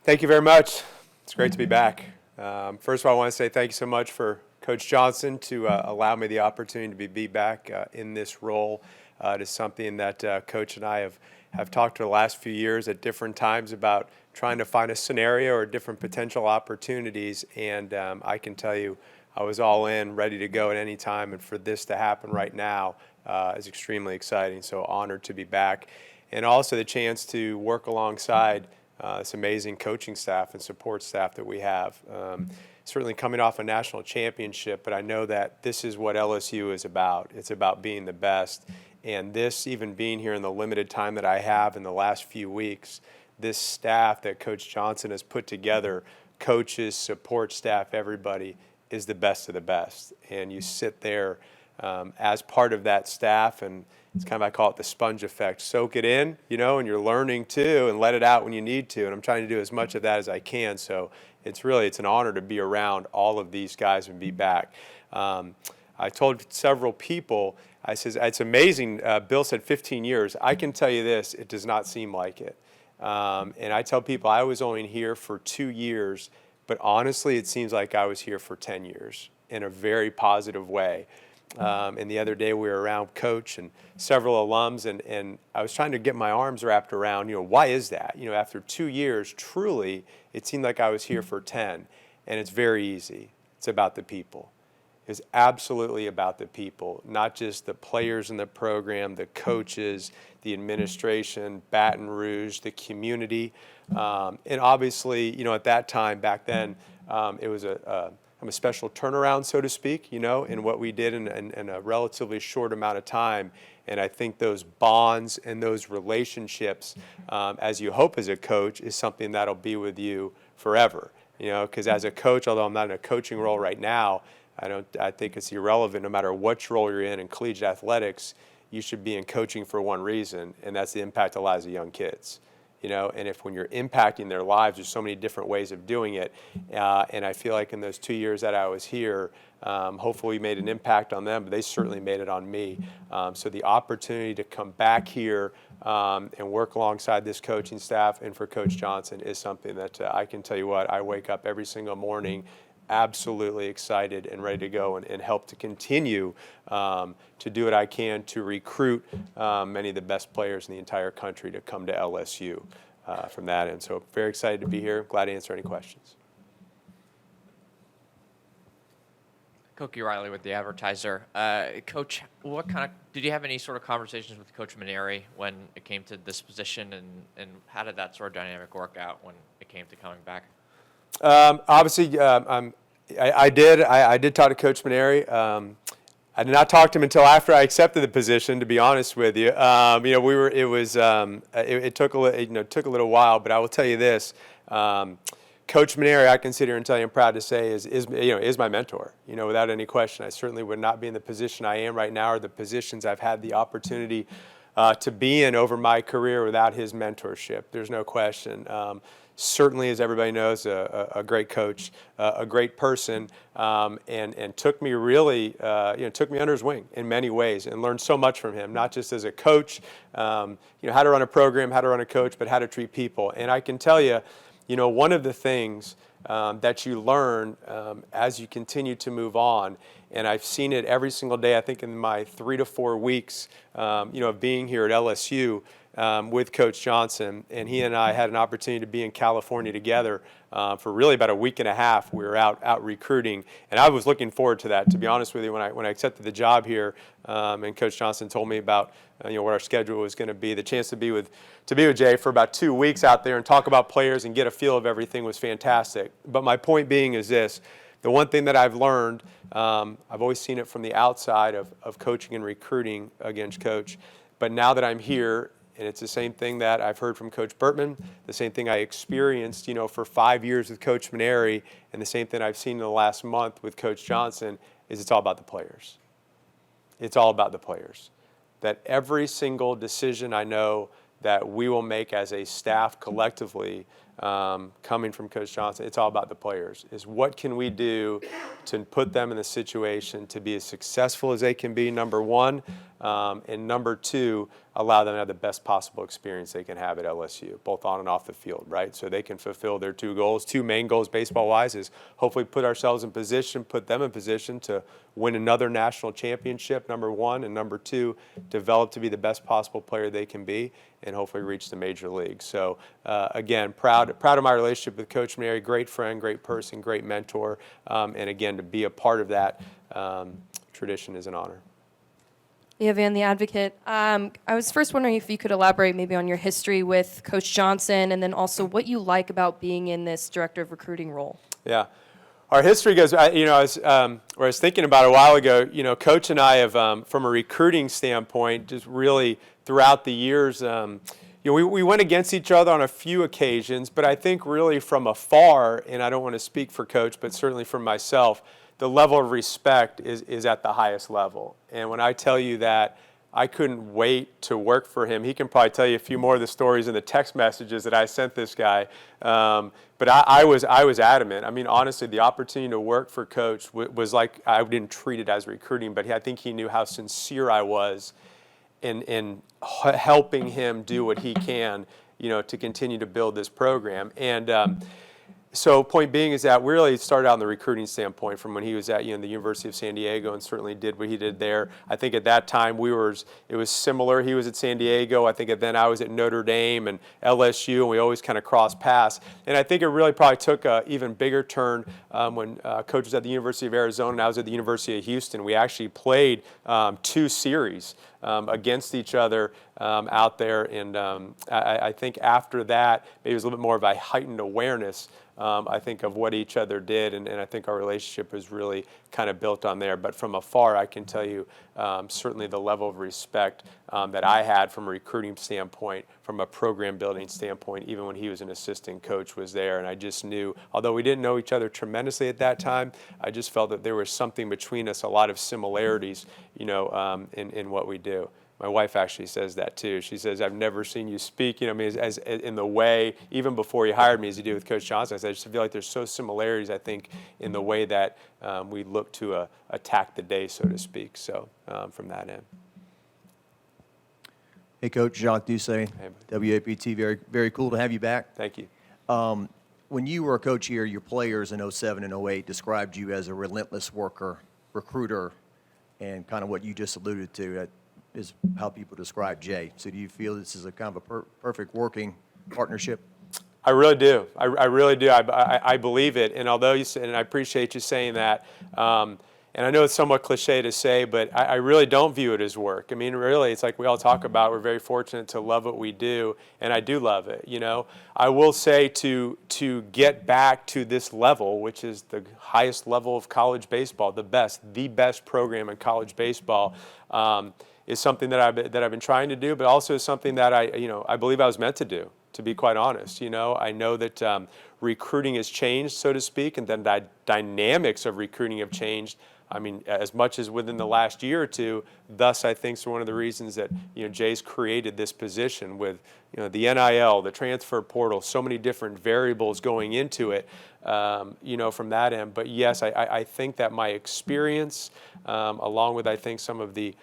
Thank you very much. It's great to be back. First of all, I want to say thank you so much for Coach Johnson to allow me the opportunity to be back in this role. It is something that Coach and I have talked for the last few years at different times about trying to find a scenario or different potential opportunities, and I can tell you I was all in, ready to go at any time, and for this to happen right now is extremely exciting. So honored to be back, and also the chance to work alongside this amazing coaching staff and support staff that we have. Certainly coming off a national championship, but I know that this is what LSU is about. It's about being the best. And this, even being here in the limited time that I have in the last few weeks, this staff that Coach Johnson has put together, coaches, support staff, everybody, is the best of the best. And you sit there as part of that staff, and it's kind of, I call it the sponge effect. Soak it in, and you're learning too, and let it out when you need to. And I'm trying to do as much of that as I can. So it's an honor to be around all of these guys and be back. I told several people, I says, it's amazing. Bill said 15 years. I can tell you this, it does not seem like it. And I tell people I was only here for 2 years, but honestly, it seems like I was here for 10 years in a very positive way. And the other day we were around Coach and several alums, and I was trying to get my arms wrapped around, why is that? After 2 years, truly, it seemed like I was here for 10. And it's very easy. It's about the people. It's absolutely about the people, not just the players in the program, the coaches, the administration, Baton Rouge, the community. And obviously, at that time, back then, it was a special turnaround, so to speak, in what we did in a relatively short amount of time. And I think those bonds and those relationships, as you hope as a coach, is something that'll be with you forever. Because as a coach, although I'm not in a coaching role right now, I think it's irrelevant. No matter what role you're in collegiate athletics, you should be in coaching for one reason, and that's the impact of lives of young kids. And if when you're impacting their lives, there's so many different ways of doing it. And I feel like in those 2 years that I was here, hopefully we made an impact on them, but they certainly made it on me. So the opportunity to come back here and work alongside this coaching staff and for Coach Johnson is something that I can tell you what, I wake up every single morning absolutely excited and ready to go and help to continue to do what I can to recruit many of the best players in the entire country to come to LSU from that end. So very excited to be here. Glad to answer any questions. Cookie Riley with the Advertiser. Coach, did you have any sort of conversations with Coach Maneri when it came to this position, and how did that sort of dynamic work out when it came to coming back? Obviously, I did talk to Coach Maneri. I did not talk to him until after I accepted the position, to be honest with you. It took a little while, but I will tell you this. Coach Maneri, I can sit here and tell you, I'm proud to say, is my mentor. Without any question. I certainly would not be in the position I am right now, or the positions I've had the opportunity to be in over my career without his mentorship. There's no question. Certainly, as everybody knows, a great coach, a great person, and took me really, took me under his wing in many ways, and learned so much from him. Not just as a coach, how to run a program, how to run a coach, but how to treat people. And I can tell you. One of the things that you learn as you continue to move on, and I've seen it every single day, I think in my 3 to 4 weeks, of being here at LSU with Coach Johnson, and he and I had an opportunity to be in California together for really about a week and a half. We were out recruiting, and I was looking forward to that, to be honest with you. When I accepted the job here, and Coach Johnson told me about what our schedule was going to be, the chance to be with Jay for about 2 weeks out there and talk about players and get a feel of everything was fantastic. But my point being is this: the one thing that I've learned, I've always seen it from the outside of coaching and recruiting against Coach, but now that I'm here. And it's the same thing that I've heard from Coach Burtman, the same thing I experienced, for 5 years with Coach Maneri, and the same thing I've seen in the last month with Coach Johnson, is it's all about the players. It's all about the players. That every single decision I know that we will make as a staff collectively, coming from Coach Johnson, it's all about the players. Is what can we do to put them in the situation to be as successful as they can be, number one, and number two, allow them to have the best possible experience they can have at LSU, both on and off the field, right? So they can fulfill their two main goals baseball-wise is hopefully put ourselves in position, put them in position to win another national championship, number one, and number two, develop to be the best possible player they can be and hopefully reach the major league. So again, proud of my relationship with Coach Maneri, great friend, great person, great mentor, and again, to be a part of that tradition is an honor. Yeah, Van, the advocate. I was first wondering if you could elaborate maybe on your history with Coach Johnson, and then also what you like about being in this director of recruiting role. Yeah, our history goes. I was thinking about a while ago. Coach and I have, from a recruiting standpoint, just really throughout the years. We went against each other on a few occasions, but I think really from afar, and I don't want to speak for Coach, but certainly for myself, the level of respect is at the highest level. And when I tell you that I couldn't wait to work for him, he can probably tell you a few more of the stories in the text messages that I sent this guy. But I was adamant. I mean, honestly, the opportunity to work for Coach was like, I didn't treat it as recruiting, but I think he knew how sincere I was in helping him do what he can, to continue to build this program. And so point being is that we really started out on the recruiting standpoint from when he was at the University of San Diego, and certainly did what he did there. I think at that time it was similar. He was at San Diego. I think then I was at Notre Dame and LSU, and we always kind of crossed paths. And I think it really probably took an even bigger turn when Coach was at the University of Arizona and I was at the University of Houston. We actually played 2 series against each other out there, and I think after that, maybe it was a little bit more of a heightened awareness, I think, of what each other did, and I think our relationship was really kind of built on there. But from afar, I can tell you certainly the level of respect that I had from a recruiting standpoint, from a program building standpoint, even when he was an assistant coach, was there. And I just knew, although we didn't know each other tremendously at that time, I just felt that there was something between us, a lot of similarities, in what we do. My wife actually says that too. She says, "I've never seen you speak, as in the way, even before you hired me, as you did with Coach Johnson." I said, "I just feel like there's so similarities, I think, in the way that we look to attack the day, so to speak." So from that end. Hey, Coach, Jacques Doucet, WAPT. Very, very cool to have you back. Thank you. When you were a coach here, your players in 07 and 08 described you as a relentless worker, recruiter, and kind of what you just alluded to. That is how people describe Jay. So do you feel this is a kind of a perfect working partnership? I really do. I really do. I believe it. And although and I appreciate you saying that. And And I know it's somewhat cliche to say, but I really don't view it as work. I mean, really, it's like we all talk about, we're very fortunate to love what we do, and I do love it, you know. I will say to get back to this level, which is the highest level of college baseball, the best program in college baseball, is something that I've been trying to do, but also is something that I believe I was meant to do, to be quite honest. You know, I know that recruiting has changed, so to speak, and then the dynamics of recruiting have changed. I mean, as much as within the last year or two. Thus, I think is one of the reasons that Jay's created this position with the NIL, the transfer portal, so many different variables going into it. From that end. But yes, I think that my experience, along with I think some of the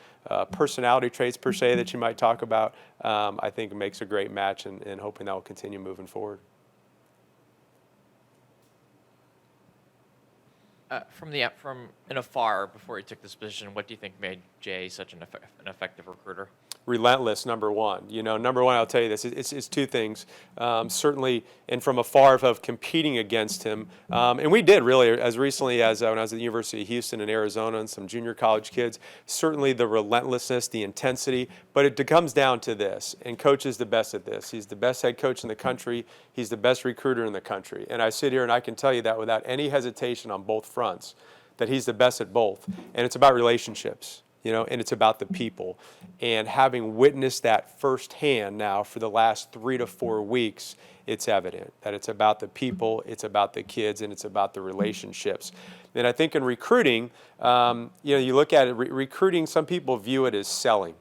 personality traits per se that you might talk about, I think makes a great match, and hoping that will continue moving forward. From in afar, before he took this position, what do you think made Jay such an effective recruiter? Relentless, number one. Number one, I'll tell you this, it's two things. Certainly, and from afar of competing against him, and we did really as recently as when I was at the University of Houston in Arizona and some junior college kids, certainly the relentlessness, the intensity, but it comes down to this, and Coach is the best at this. He's the best head coach in the country. He's the best recruiter in the country. And I sit here and I can tell you that without any hesitation on both fronts, that he's the best at both. And it's about relationships. And it's about the people. And having witnessed that firsthand now for the last 3 to 4 weeks, it's evident that it's about the people, it's about the kids, and it's about the relationships. And I think in recruiting, you look at it, recruiting, some people view it as selling.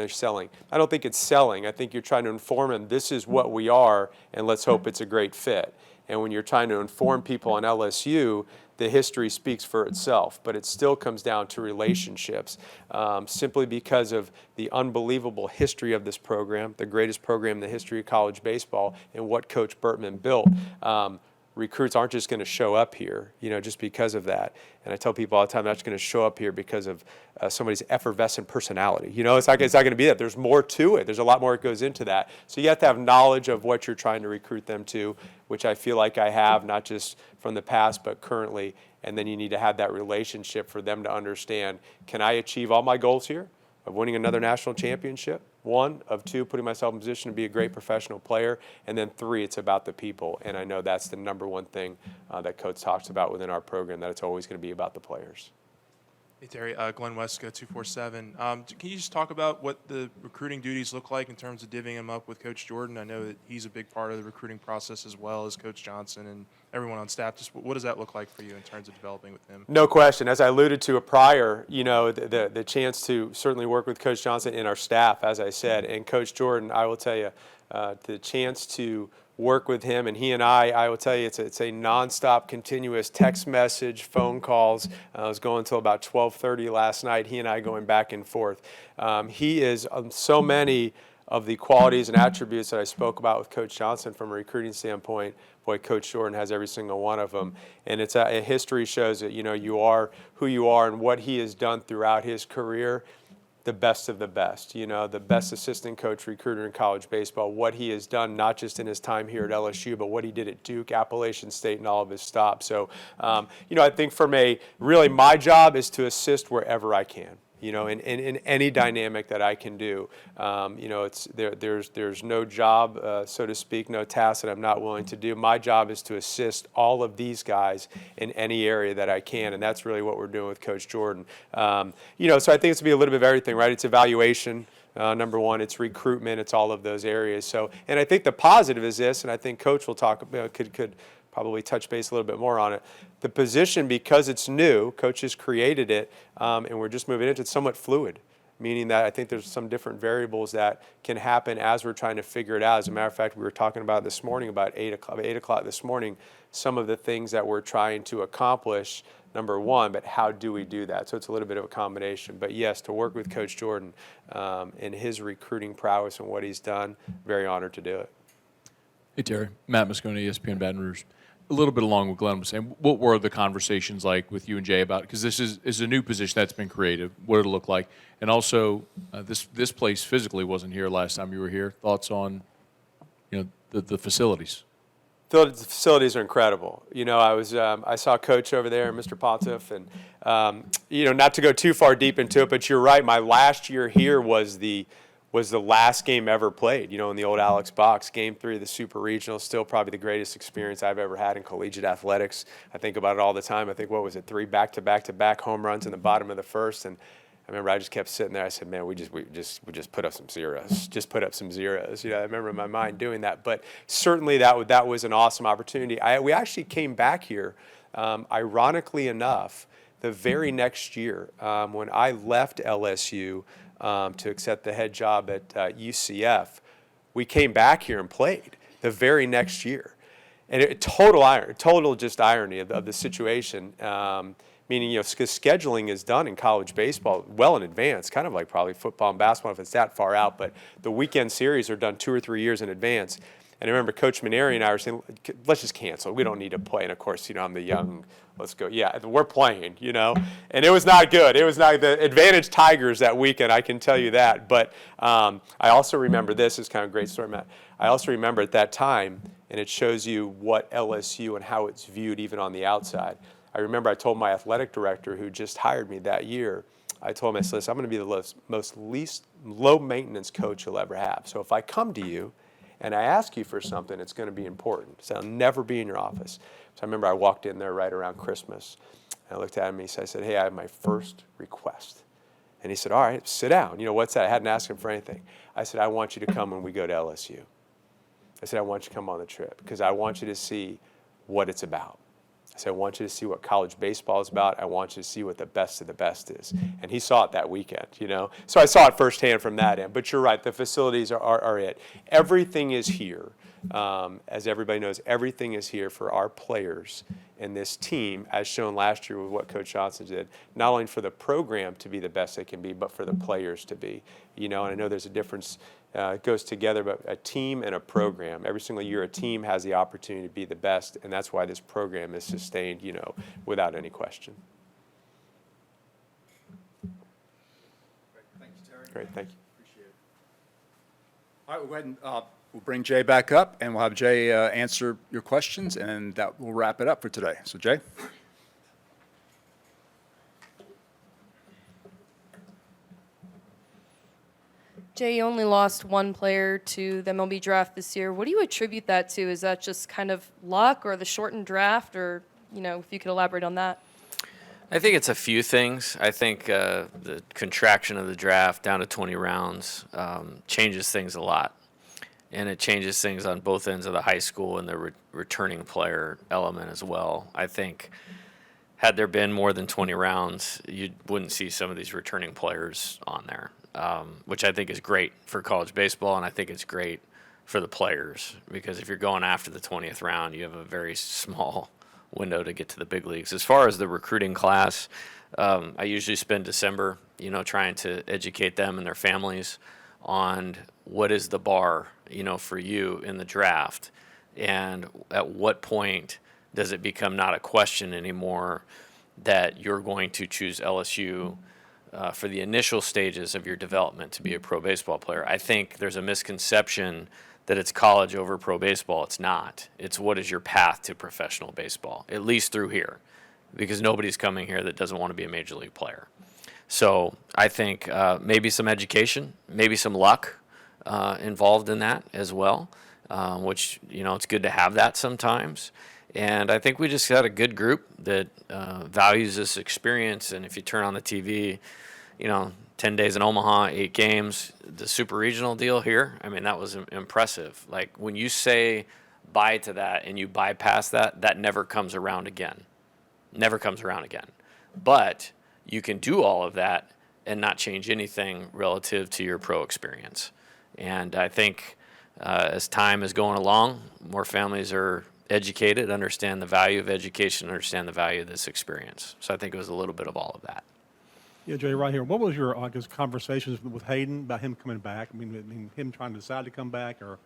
Selling. I don't think it's selling. I think you're trying to inform them, this is what we are, and let's hope it's a great fit. And when you're trying to inform people on LSU, the history speaks for itself, but it still comes down to relationships, simply because of the unbelievable history of this program, the greatest program in the history of college baseball, and what Coach Burtman built. Recruits aren't just going to show up here, just because of that. And I tell people all the time, they're not just going to show up here because of somebody's effervescent personality. It's not going to be that. There's more to it. There's a lot more that goes into that. So you have to have knowledge of what you're trying to recruit them to, which I feel like I have, not just from the past, but currently. And then you need to have that relationship for them to understand, can I achieve all my goals here of winning another national championship? 1, of 2, putting myself in position to be a great professional player, and then 3, it's about the people. And I know that's the number one thing that Coach talks about within our program, that it's always going to be about the players. Hey, Terry, Glenn Weska, 247. Can you just talk about what the recruiting duties look like in terms of divvying them up with Coach Jordan? I know that he's a big part of the recruiting process as well as Coach Johnson and everyone on staff. Just what does that look like for you in terms of developing with him? No question. As I alluded to prior, the chance to certainly work with Coach Johnson and our staff, as I said, and Coach Jordan, I will tell you, the chance to work with him, and he and I will tell you, it's a nonstop, continuous text message, phone calls. I was going until about 12:30 last night. He and I going back and forth. He is so many of the qualities and attributes that I spoke about with Coach Johnson from a recruiting standpoint. Boy, Coach Jordan has every single one of them, and it's history shows that you are who you are, and what he has done throughout his career. The best of the best, the best assistant coach recruiter in college baseball, what he has done, not just in his time here at LSU, but what he did at Duke, Appalachian State, and all of his stops. So, I think really my job is to assist wherever I can. In any dynamic that I can do. There's no job, so to speak, no task that I'm not willing to do. My job is to assist all of these guys in any area that I can, and that's really what we're doing with Coach Jordan. So I think it's to be a little bit of everything, right? It's evaluation. Number one, it's recruitment. It's all of those areas. So, and I think the positive is this, and I think Coach will talk could probably touch base a little bit more on it. The position, because it's new, Coach has created it, and we're just moving into it, it's somewhat fluid, meaning that I think there's some different variables that can happen as we're trying to figure it out. As a matter of fact, we were talking about this morning, about 8 o'clock this morning, some of the things that we're trying to accomplish, number one, but how do we do that? So it's a little bit of a combination. But yes, to work with Coach Jordan and his recruiting prowess and what he's done, very honored to do it. Hey, Terry. Matt Moscone, ESPN Baton Rouge. A little bit along what Glenn was saying, what were the conversations like with you and Jay about, because this is a new position that's been created, what did it look like? And also, this place physically wasn't here last time you were here. Thoughts on, the facilities? The facilities are incredible. You know, I saw Coach over there, Mr. Potoff, and you know, not to go too far deep into it, but you're right. My last year here was the last game ever played. You know, in the old Alex Box, Game 3 of the Super Regional, still probably the greatest experience I've ever had in collegiate athletics. I think about it all the time. I think, what was it, 3 back-to-back home runs in the bottom of the first, and I remember I just kept sitting there. I said, man, we just put up some zeros. Just put up some zeros. You know, I remember in my mind doing that. But certainly that was an awesome opportunity. We actually came back here, ironically enough, the very next year when I left LSU to accept the head job at UCF. We came back here and played the very next year. And total just irony of the situation. Meaning, you know, because scheduling is done in college baseball well in advance, kind of like probably football and basketball if it's that far out, but the weekend series are done 2 or 3 years in advance. And I remember Coach Maneri and I were saying, let's just cancel. We don't need to play. And, of course, you know, I'm the young, let's go. Yeah, we're playing, you know. And it was not good. It was not the Advantage Tigers that weekend, I can tell you that. But I also remember this is kind of a great story, Matt. I also remember at that time, and it shows you what LSU and how it's viewed even on the outside. I remember I told my athletic director who just hired me that year, I told him, I said, listen, I'm going to be the least low-maintenance coach you'll ever have. So if I come to you and I ask you for something, it's going to be important. So I'll never be in your office. So I remember I walked in there right around Christmas. And I looked at him and I said, hey, I have my first request. And he said, all right, sit down. You know, what's that? I hadn't asked him for anything. I said, I want you to come when we go to LSU. I said, I want you to come on the trip because I want you to see what it's about. I said, I want you to see what college baseball is about. I want you to see what the best of the best is. And he saw it that weekend, you know. So I saw it firsthand from that end. But you're right, the facilities are it. Everything is here. As everybody knows, everything is here for our players and this team, as shown last year with what Coach Johnson did, not only for the program to be the best they can be, but for the players to be. You know, and I know there's a difference. It goes together, but a team and a program. Every single year, a team has the opportunity to be the best, and that's why this program is sustained, you know, without any question. Thank you, Terry. Great, thank you. Appreciate it. All right, we'll go ahead and we'll bring Jay back up, and we'll have Jay answer your questions, and that will wrap it up for today. So, Jay. Jay, you only lost one player to the MLB draft this year. What do you attribute that to? Is that just kind of luck or the shortened draft, or, you know, if you could elaborate on that? I think it's a few things. I think the contraction of the draft down to 20 rounds changes things a lot. And it changes things on both ends of the high school and the returning player element as well. I think had there been more than 20 rounds, you wouldn't see some of these returning players on there, which I think is great for college baseball, and I think it's great for the players because if you're going after the 20th round, you have a very small window to get to the big leagues. As far as the recruiting class, I usually spend December, you know, trying to educate them and their families on what is the bar, you know, for you in the draft, and at what point does it become not a question anymore that you're going to choose LSU for the initial stages of your development to be a pro baseball player. I think there's a misconception that it's college over pro baseball. It's not. It's what is your path to professional baseball, at least through here, because nobody's coming here that doesn't want to be a major league player. So I think maybe some education, maybe some luck involved in that as well, which, you know, it's good to have that sometimes. And I think we just got a good group that values this experience. And if you turn on the TV, you know, 10 days in Omaha, 8 games, the super regional deal here, I mean, that was impressive. Like when you say bye to that and you bypass that, that never comes around again. Never comes around again. But you can do all of that and not change anything relative to your pro experience. And I think as time is going along, more families are educated, understand the value of education, understand the value of this experience. So I think it was a little bit of all of that. Yeah, Jay, right here. What was your, I guess, conversations with Hayden about him coming back? I mean, him trying to decide to come back or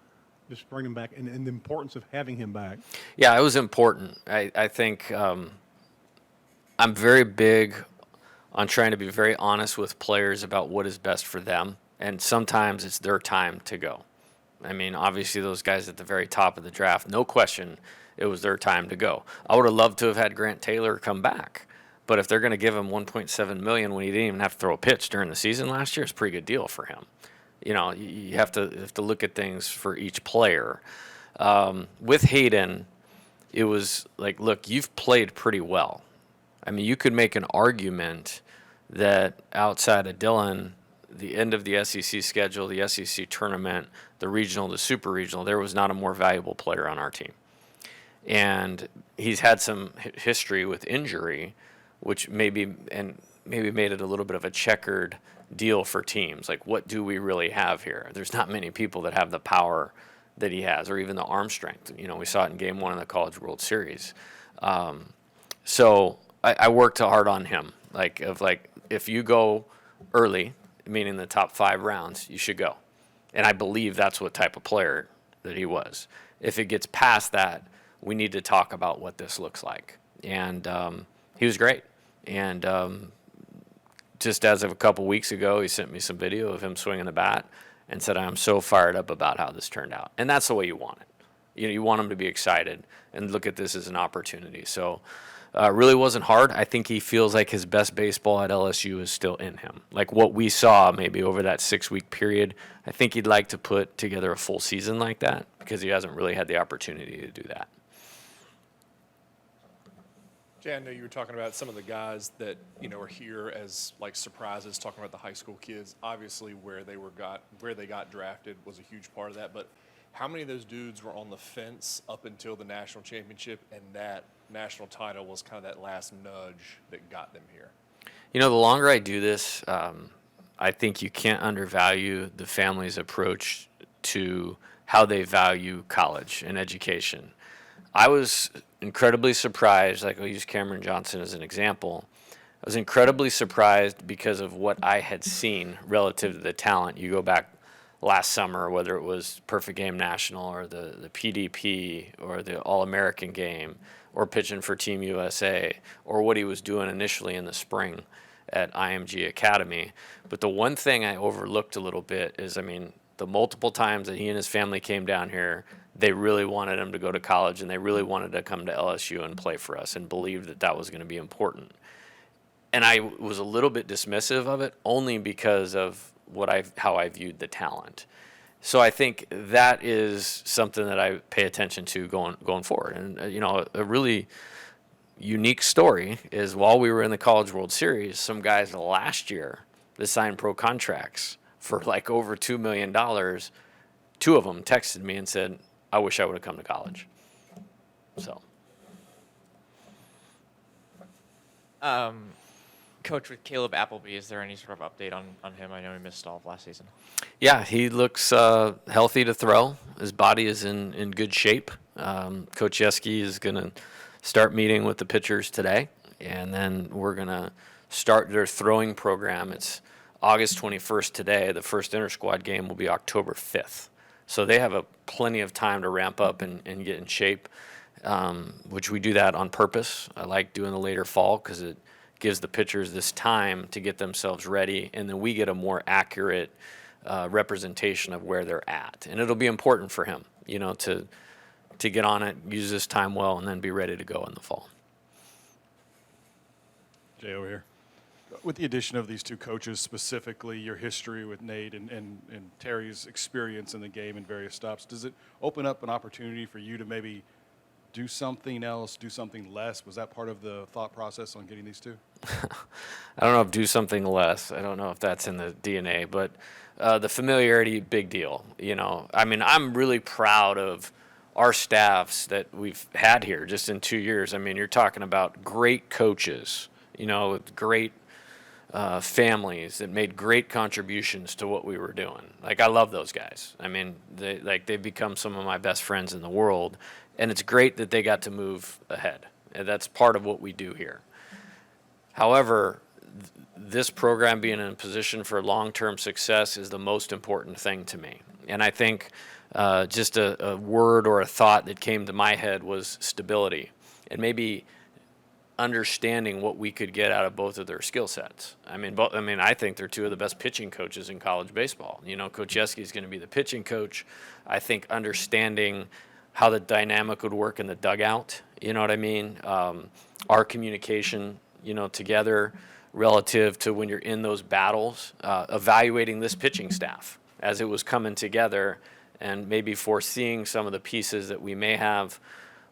just bring him back, and the importance of having him back? Yeah, it was important. I think I'm very big on trying to be very honest with players about what is best for them, and sometimes it's their time to go. I mean, obviously those guys at the very top of the draft, no question, it was their time to go. I would have loved to have had Grant Taylor come back, but if they're going to give him $1.7 million when he didn't even have to throw a pitch during the season last year, it's a pretty good deal for him. You know, you have to look at things for each player. With Hayden, it was like, look, you've played pretty well. I mean, you could make an argument that outside of Dylan, the end of the SEC schedule, the SEC tournament, the regional, the super regional, there was not a more valuable player on our team. And he's had some history with injury, which maybe made it a little bit of a checkered deal for teams. Like, what do we really have here? There's not many people that have the power that he has, or even the arm strength. You know, we saw it in Game 1 of the College World Series. So I worked hard on him. If you go early, meaning the top 5 rounds, you should go. And I believe that's what type of player that he was. If it gets past that, we need to talk about what this looks like. And he was great. And just as of a couple weeks ago, he sent me some video of him swinging the bat and said, I'm so fired up about how this turned out. And that's the way you want it. You know, you want him to be excited and look at this as an opportunity. So really wasn't hard. I think he feels like his best baseball at LSU is still in him. Like what we saw maybe over that 6-week period, I think he'd like to put together a full season like that because he hasn't really had the opportunity to do that. Jay, I know you were talking about some of the guys that, you know, are here as like surprises, talking about the high school kids. Obviously where they got drafted was a huge part of that, but how many of those dudes were on the fence up until the national championship, and that national title was kind of that last nudge that got them here? You know, the longer I do this, I think you can't undervalue the family's approach to how they value college and education. I was incredibly surprised, like I'll use Cameron Johnson as an example. I was incredibly surprised because of what I had seen relative to the talent. You go back last summer, whether it was Perfect Game National or the PDP or the All-American game or pitching for Team USA or what he was doing initially in the spring at IMG Academy. But the one thing I overlooked a little bit is, I mean, the multiple times that he and his family came down here, they really wanted him to go to college and they really wanted to come to LSU and play for us and believed that that was going to be important. And I was a little bit dismissive of it only because of how I viewed the talent. So I think that is something that I pay attention to going forward. And, you know, a really unique story is while we were in the College World Series, some guys last year that signed pro contracts for like over $2 million, 2 of them texted me and said, I wish I would have come to college. So. Coach, with Caleb Appleby, is there any sort of update on him? I know he missed all of last season. Yeah, he looks healthy to throw. His body is in good shape. Coach Yeskie is going to start meeting with the pitchers today, and then we're going to start their throwing program. It's August 21st today. The first inter-squad game will be October 5th. So they have plenty of time to ramp up and get in shape, which we do that on purpose. I like doing the later fall because it gives the pitchers this time to get themselves ready, and then we get a more accurate representation of where they're at. And it'll be important for him, you know, to get on it, use this time well, and then be ready to go in the fall. Jay over here. With the addition of these 2 coaches, specifically your history with Nate and Terry's experience in the game and various stops, does it open up an opportunity for you to maybe do something else, do something less? Was that part of the thought process on getting these 2? I don't know if do something less. I don't know if that's in the DNA, but the familiarity, big deal. You know, I mean, I'm really proud of our staffs that we've had here just in 2 years. I mean, you're talking about great coaches, you know, with great families that made great contributions to what we were doing. Like, I love those guys. I mean, they've become some of my best friends in the world, and it's great that they got to move ahead. And that's part of what we do here. However, this program being in a position for long-term success is the most important thing to me. And I think just a word or a thought that came to my head was stability. And maybe understanding what we could get out of both of their skill sets. I think they're two of the best pitching coaches in college baseball. Coach Yeskie is going to be the pitching coach. I think understanding how the dynamic would work in the dugout, you know what I mean? Our communication, together relative to when you're in those battles, evaluating this pitching staff as it was coming together and maybe foreseeing some of the pieces that we may have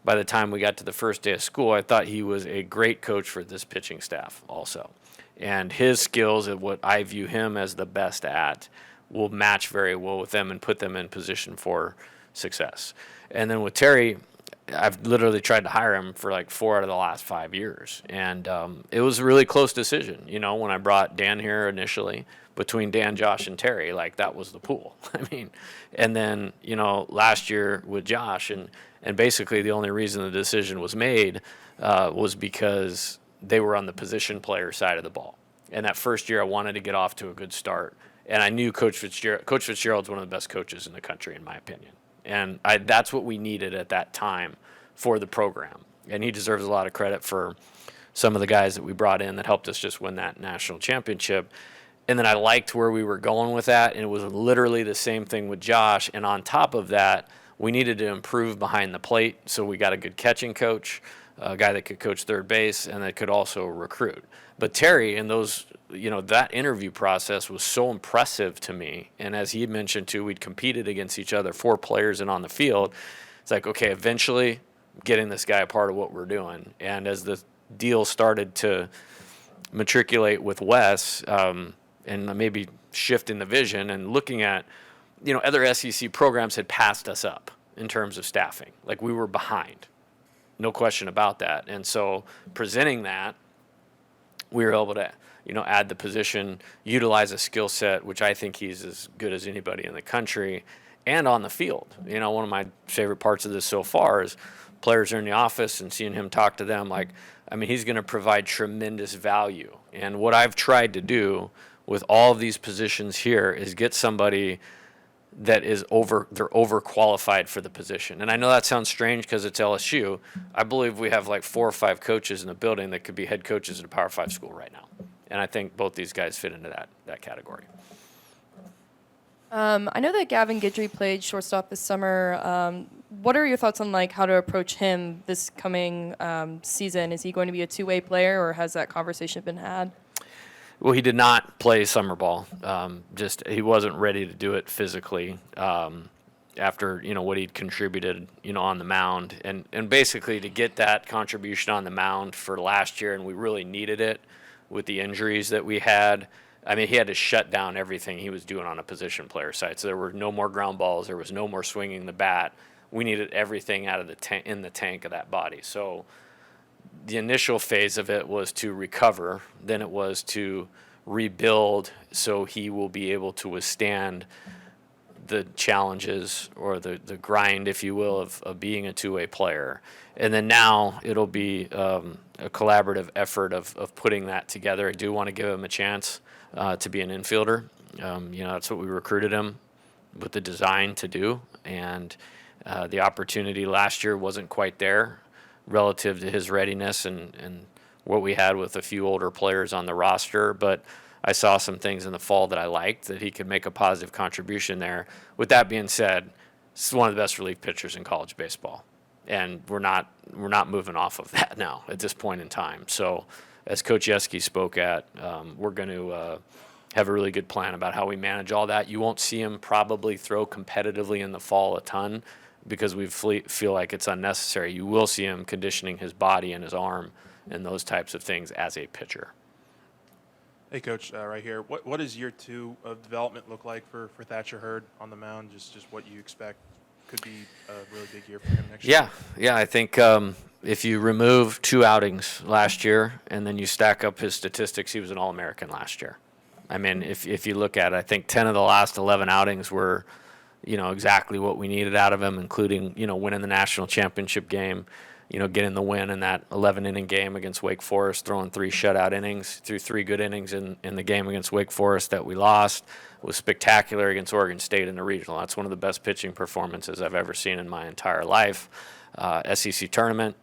by the time we got to the first day of school. I thought he was a great coach for this pitching staff also. And his skills and what I view him as the best at will match very well with them and put them in position for success. And then with Terry, I've literally tried to hire him for like 4 out of the last 5 years. And it was a really close decision. When I brought Dan here initially, between Dan, Josh, and Terry, like that was the pool. And then, last year with Josh, and basically the only reason the decision was made was because they were on the position player side of the ball. And that first year I wanted to get off to a good start. And I knew Coach Fitzgerald's one of the best coaches in the country, in my opinion. And that's what we needed at that time for the program. And he deserves a lot of credit for some of the guys that we brought in that helped us just win that national championship. And then I liked where we were going with that, and it was literally the same thing with Josh. And on top of that, we needed to improve behind the plate, so we got a good catching coach, a guy that could coach third base, and that could also recruit. But Terry, and those, that interview process was so impressive to me. And as he mentioned too, we'd competed against each other, 4 players and on the field. It's like, okay, eventually getting this guy a part of what we're doing. And as the deal started to matriculate with Wes, and maybe shifting the vision and looking at, other SEC programs had passed us up in terms of staffing. Like we were behind, no question about that. And so presenting that, we were able to, add the position, utilize a skill set, which I think he's as good as anybody in the country, and on the field. One of my favorite parts of this so far is players are in the office and seeing him talk to them. He's going to provide tremendous value. And what I've tried to do with all of these positions here is get somebody that they're overqualified for the position. And I know that sounds strange because it's LSU. I believe we have like 4 or 5 coaches in the building that could be head coaches at a Power 5 school right now. And I think both these guys fit into that category. I know that Gavin Guidry played shortstop this summer. What are your thoughts on how to approach him this coming season? Is he going to be a two-way player, or has that conversation been had? Well, he did not play summer ball. He wasn't ready to do it physically after what he'd contributed on the mound, and basically to get that contribution on the mound for last year, and we really needed it with the injuries that we had. He had to shut down everything he was doing on a position player side. So there were no more ground balls. There was no more swinging the bat. We needed everything out of in the tank of that body. So the initial phase of it was to recover. Then it was to rebuild so he will be able to withstand the challenges or the grind, if you will, of being a two-way player. And then now it'll be a collaborative effort of putting that together. I do want to give him a chance to be an infielder. That's what we recruited him with the design to do. And the opportunity last year wasn't quite there relative to his readiness and what we had with a few older players on the roster. But I saw some things in the fall that I liked, that he could make a positive contribution there. With that being said, this is one of the best relief pitchers in college baseball. And we're not moving off of that now at this point in time. So as Coach Yeskie spoke at, we're going to have a really good plan about how we manage all that. You won't see him probably throw competitively in the fall a ton because we feel like it's unnecessary. You will see him conditioning his body and his arm and those types of things as a pitcher. Hey, Coach, right here. What does year 2 of development look like for Thatcher Hurd on the mound? Just what you expect could be a really big year for him next year? Yeah. I think if you remove 2 outings last year and then you stack up his statistics, he was an All-American last year. If you look at it, I think 10 of the last 11 outings were, exactly what we needed out of him, including, winning the national championship game, getting the win in that 11-inning game against Wake Forest, throwing 3 shutout innings, threw 3 good innings in the game against Wake Forest that we lost. It was spectacular against Oregon State in the regional. That's one of the best pitching performances I've ever seen in my entire life. SEC tournament,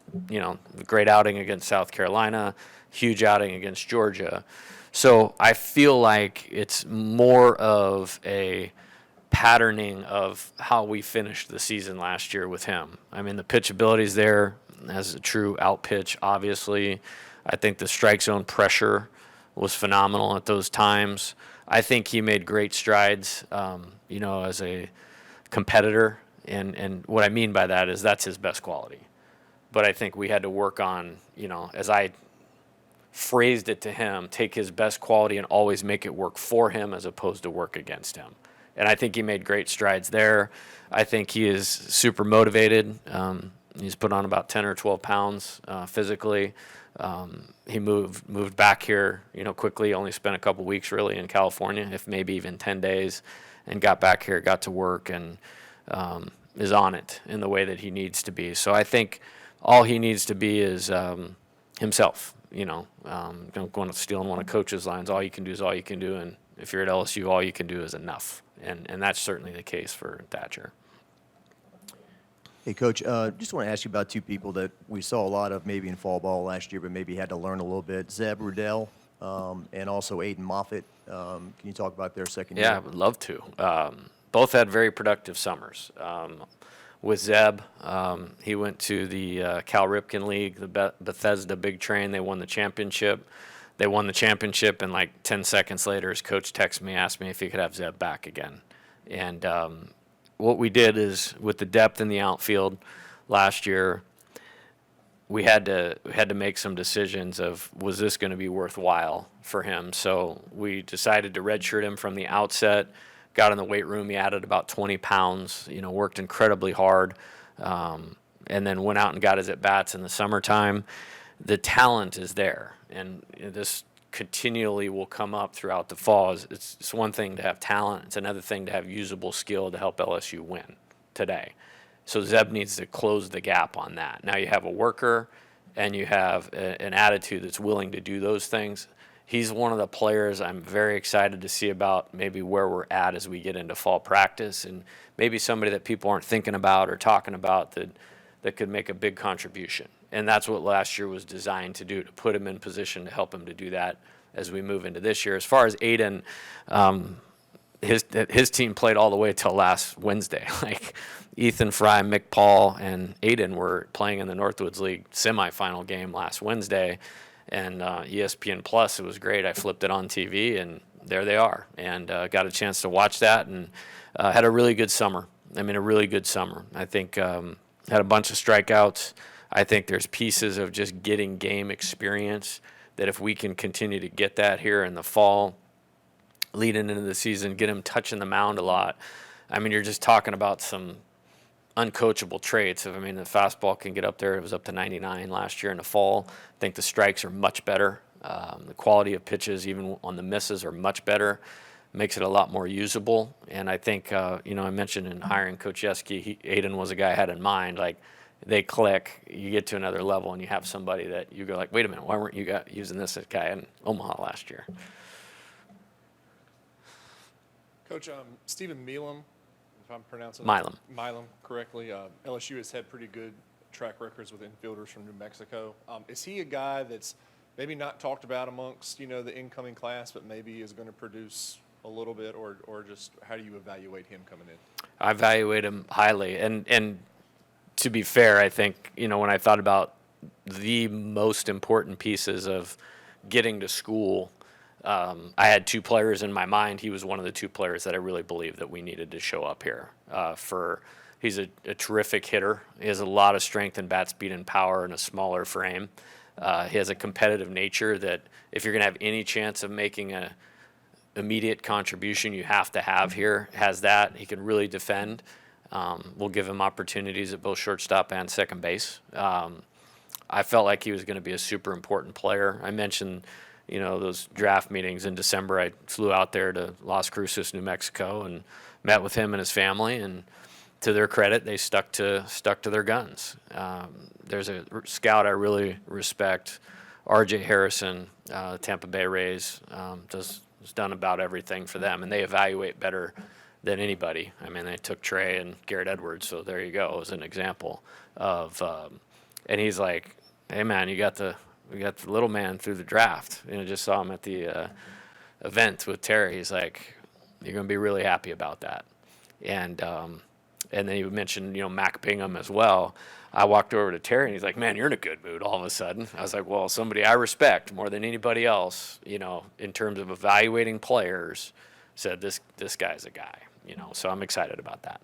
great outing against South Carolina, huge outing against Georgia. So I feel like it's more of a patterning of how we finished the season last year with him. I mean, the pitchability's there as a true out pitch, obviously. I think the strike zone pressure was phenomenal at those times. I think he made great strides, as a competitor. And what I mean by that is that's his best quality. But I think we had to work on, as I phrased it to him, take his best quality and always make it work for him as opposed to work against him. And I think he made great strides there. I think he is super motivated. He's put on about 10 or 12 pounds physically. He moved back here, quickly, only spent a couple weeks really in California, if maybe even 10 days, and got back here, got to work, and is on it in the way that he needs to be. So I think all he needs to be is himself. Don't go on stealing one of Coach's lines. All you can do is all you can do, and if you're at LSU, all you can do is enough. And that's certainly the case for Thatcher. Hey, Coach, just want to ask you about two people that we saw a lot of maybe in fall ball last year, but maybe had to learn a little bit. Zeb Rudell and also Aiden Moffitt. Can you talk about their second year? Yeah, I would love to. Both had very productive summers. With Zeb, he went to the Cal Ripken League, the Bethesda Big Train. They won the championship. They won the championship, and like 10 seconds later, his coach texted me, asked me if he could have Zeb back again. And what we did is, with the depth in the outfield last year, we had to make some decisions of, was this going to be worthwhile for him? So we decided to redshirt him from the outset. Got in the weight room, he added about 20 pounds, worked incredibly hard, and then went out and got his at-bats in the summertime. The talent is there, and this continually will come up throughout the fall. It's one thing to have talent. It's another thing to have usable skill to help LSU win today. So Zeb needs to close the gap on that. Now you have a worker, and you have an attitude that's willing to do those things. He's one of the players I'm very excited to see about maybe where we're at as we get into fall practice, and maybe somebody that people aren't thinking about or talking about that could make a big contribution. And that's what last year was designed to do, to put him in position to help him to do that as we move into this year. As far as Aiden, his team played all the way till last Wednesday. Like Ethan Fry, Mick Paul, and Aiden were playing in the Northwoods League semifinal game last Wednesday. And ESPN Plus, it was great. I flipped it on TV, and there they are. And got a chance to watch that, and had a really good summer. I mean, a really good summer. I think had a bunch of strikeouts. I think there's pieces of just getting game experience that if we can continue to get that here in the fall, leading into the season, get him touching the mound a lot. I mean, you're just talking about some uncoachable traits. The fastball can get up there. It was up to 99 last year in the fall. I think the strikes are much better. The quality of pitches, even on the misses, are much better. Makes it a lot more usable. And I think, I mentioned in hiring Coach Yeskie, Aiden was a guy I had in mind. Like, they click, you get to another level, and you have somebody that you go like, wait a minute, why weren't you using this guy in Omaha last year? Coach, Stephen Milam, if I'm pronouncing Milam correctly, LSU has had pretty good track records with infielders from New Mexico. Is he a guy that's maybe not talked about amongst, the incoming class, but maybe is going to produce a little bit, or just how do you evaluate him coming in? I evaluate him highly. And to be fair, I think, when I thought about the most important pieces of getting to school, I had two players in my mind. He was one of the two players that I really believed that we needed to show up here. He's a terrific hitter. He has a lot of strength and bat speed and power in a smaller frame. He has a competitive nature that if you're going to have any chance of making a immediate contribution, you have to have here. Has that. He can really defend. We'll give him opportunities at both shortstop and second base. I felt like he was going to be a super important player. I mentioned, those draft meetings in December. I flew out there to Las Cruces, New Mexico, and met with him and his family. And to their credit, they stuck to their guns. There's a scout I really respect, R.J. Harrison, Tampa Bay Rays, has done about everything for them, and they evaluate better than anybody. I mean, they took Trey and Garrett Edwards, so there you go, as an example of. And he's like, "Hey man, we got the little man through the draft." You know, just saw him at the event with Terry. He's like, "You're gonna be really happy about that." And then you mentioned, Mac Bingham as well. I walked over to Terry and he's like, "Man, you're in a good mood all of a sudden." I was like, "Well, somebody I respect more than anybody else, in terms of evaluating players, said this guy's a guy." So I'm excited about that.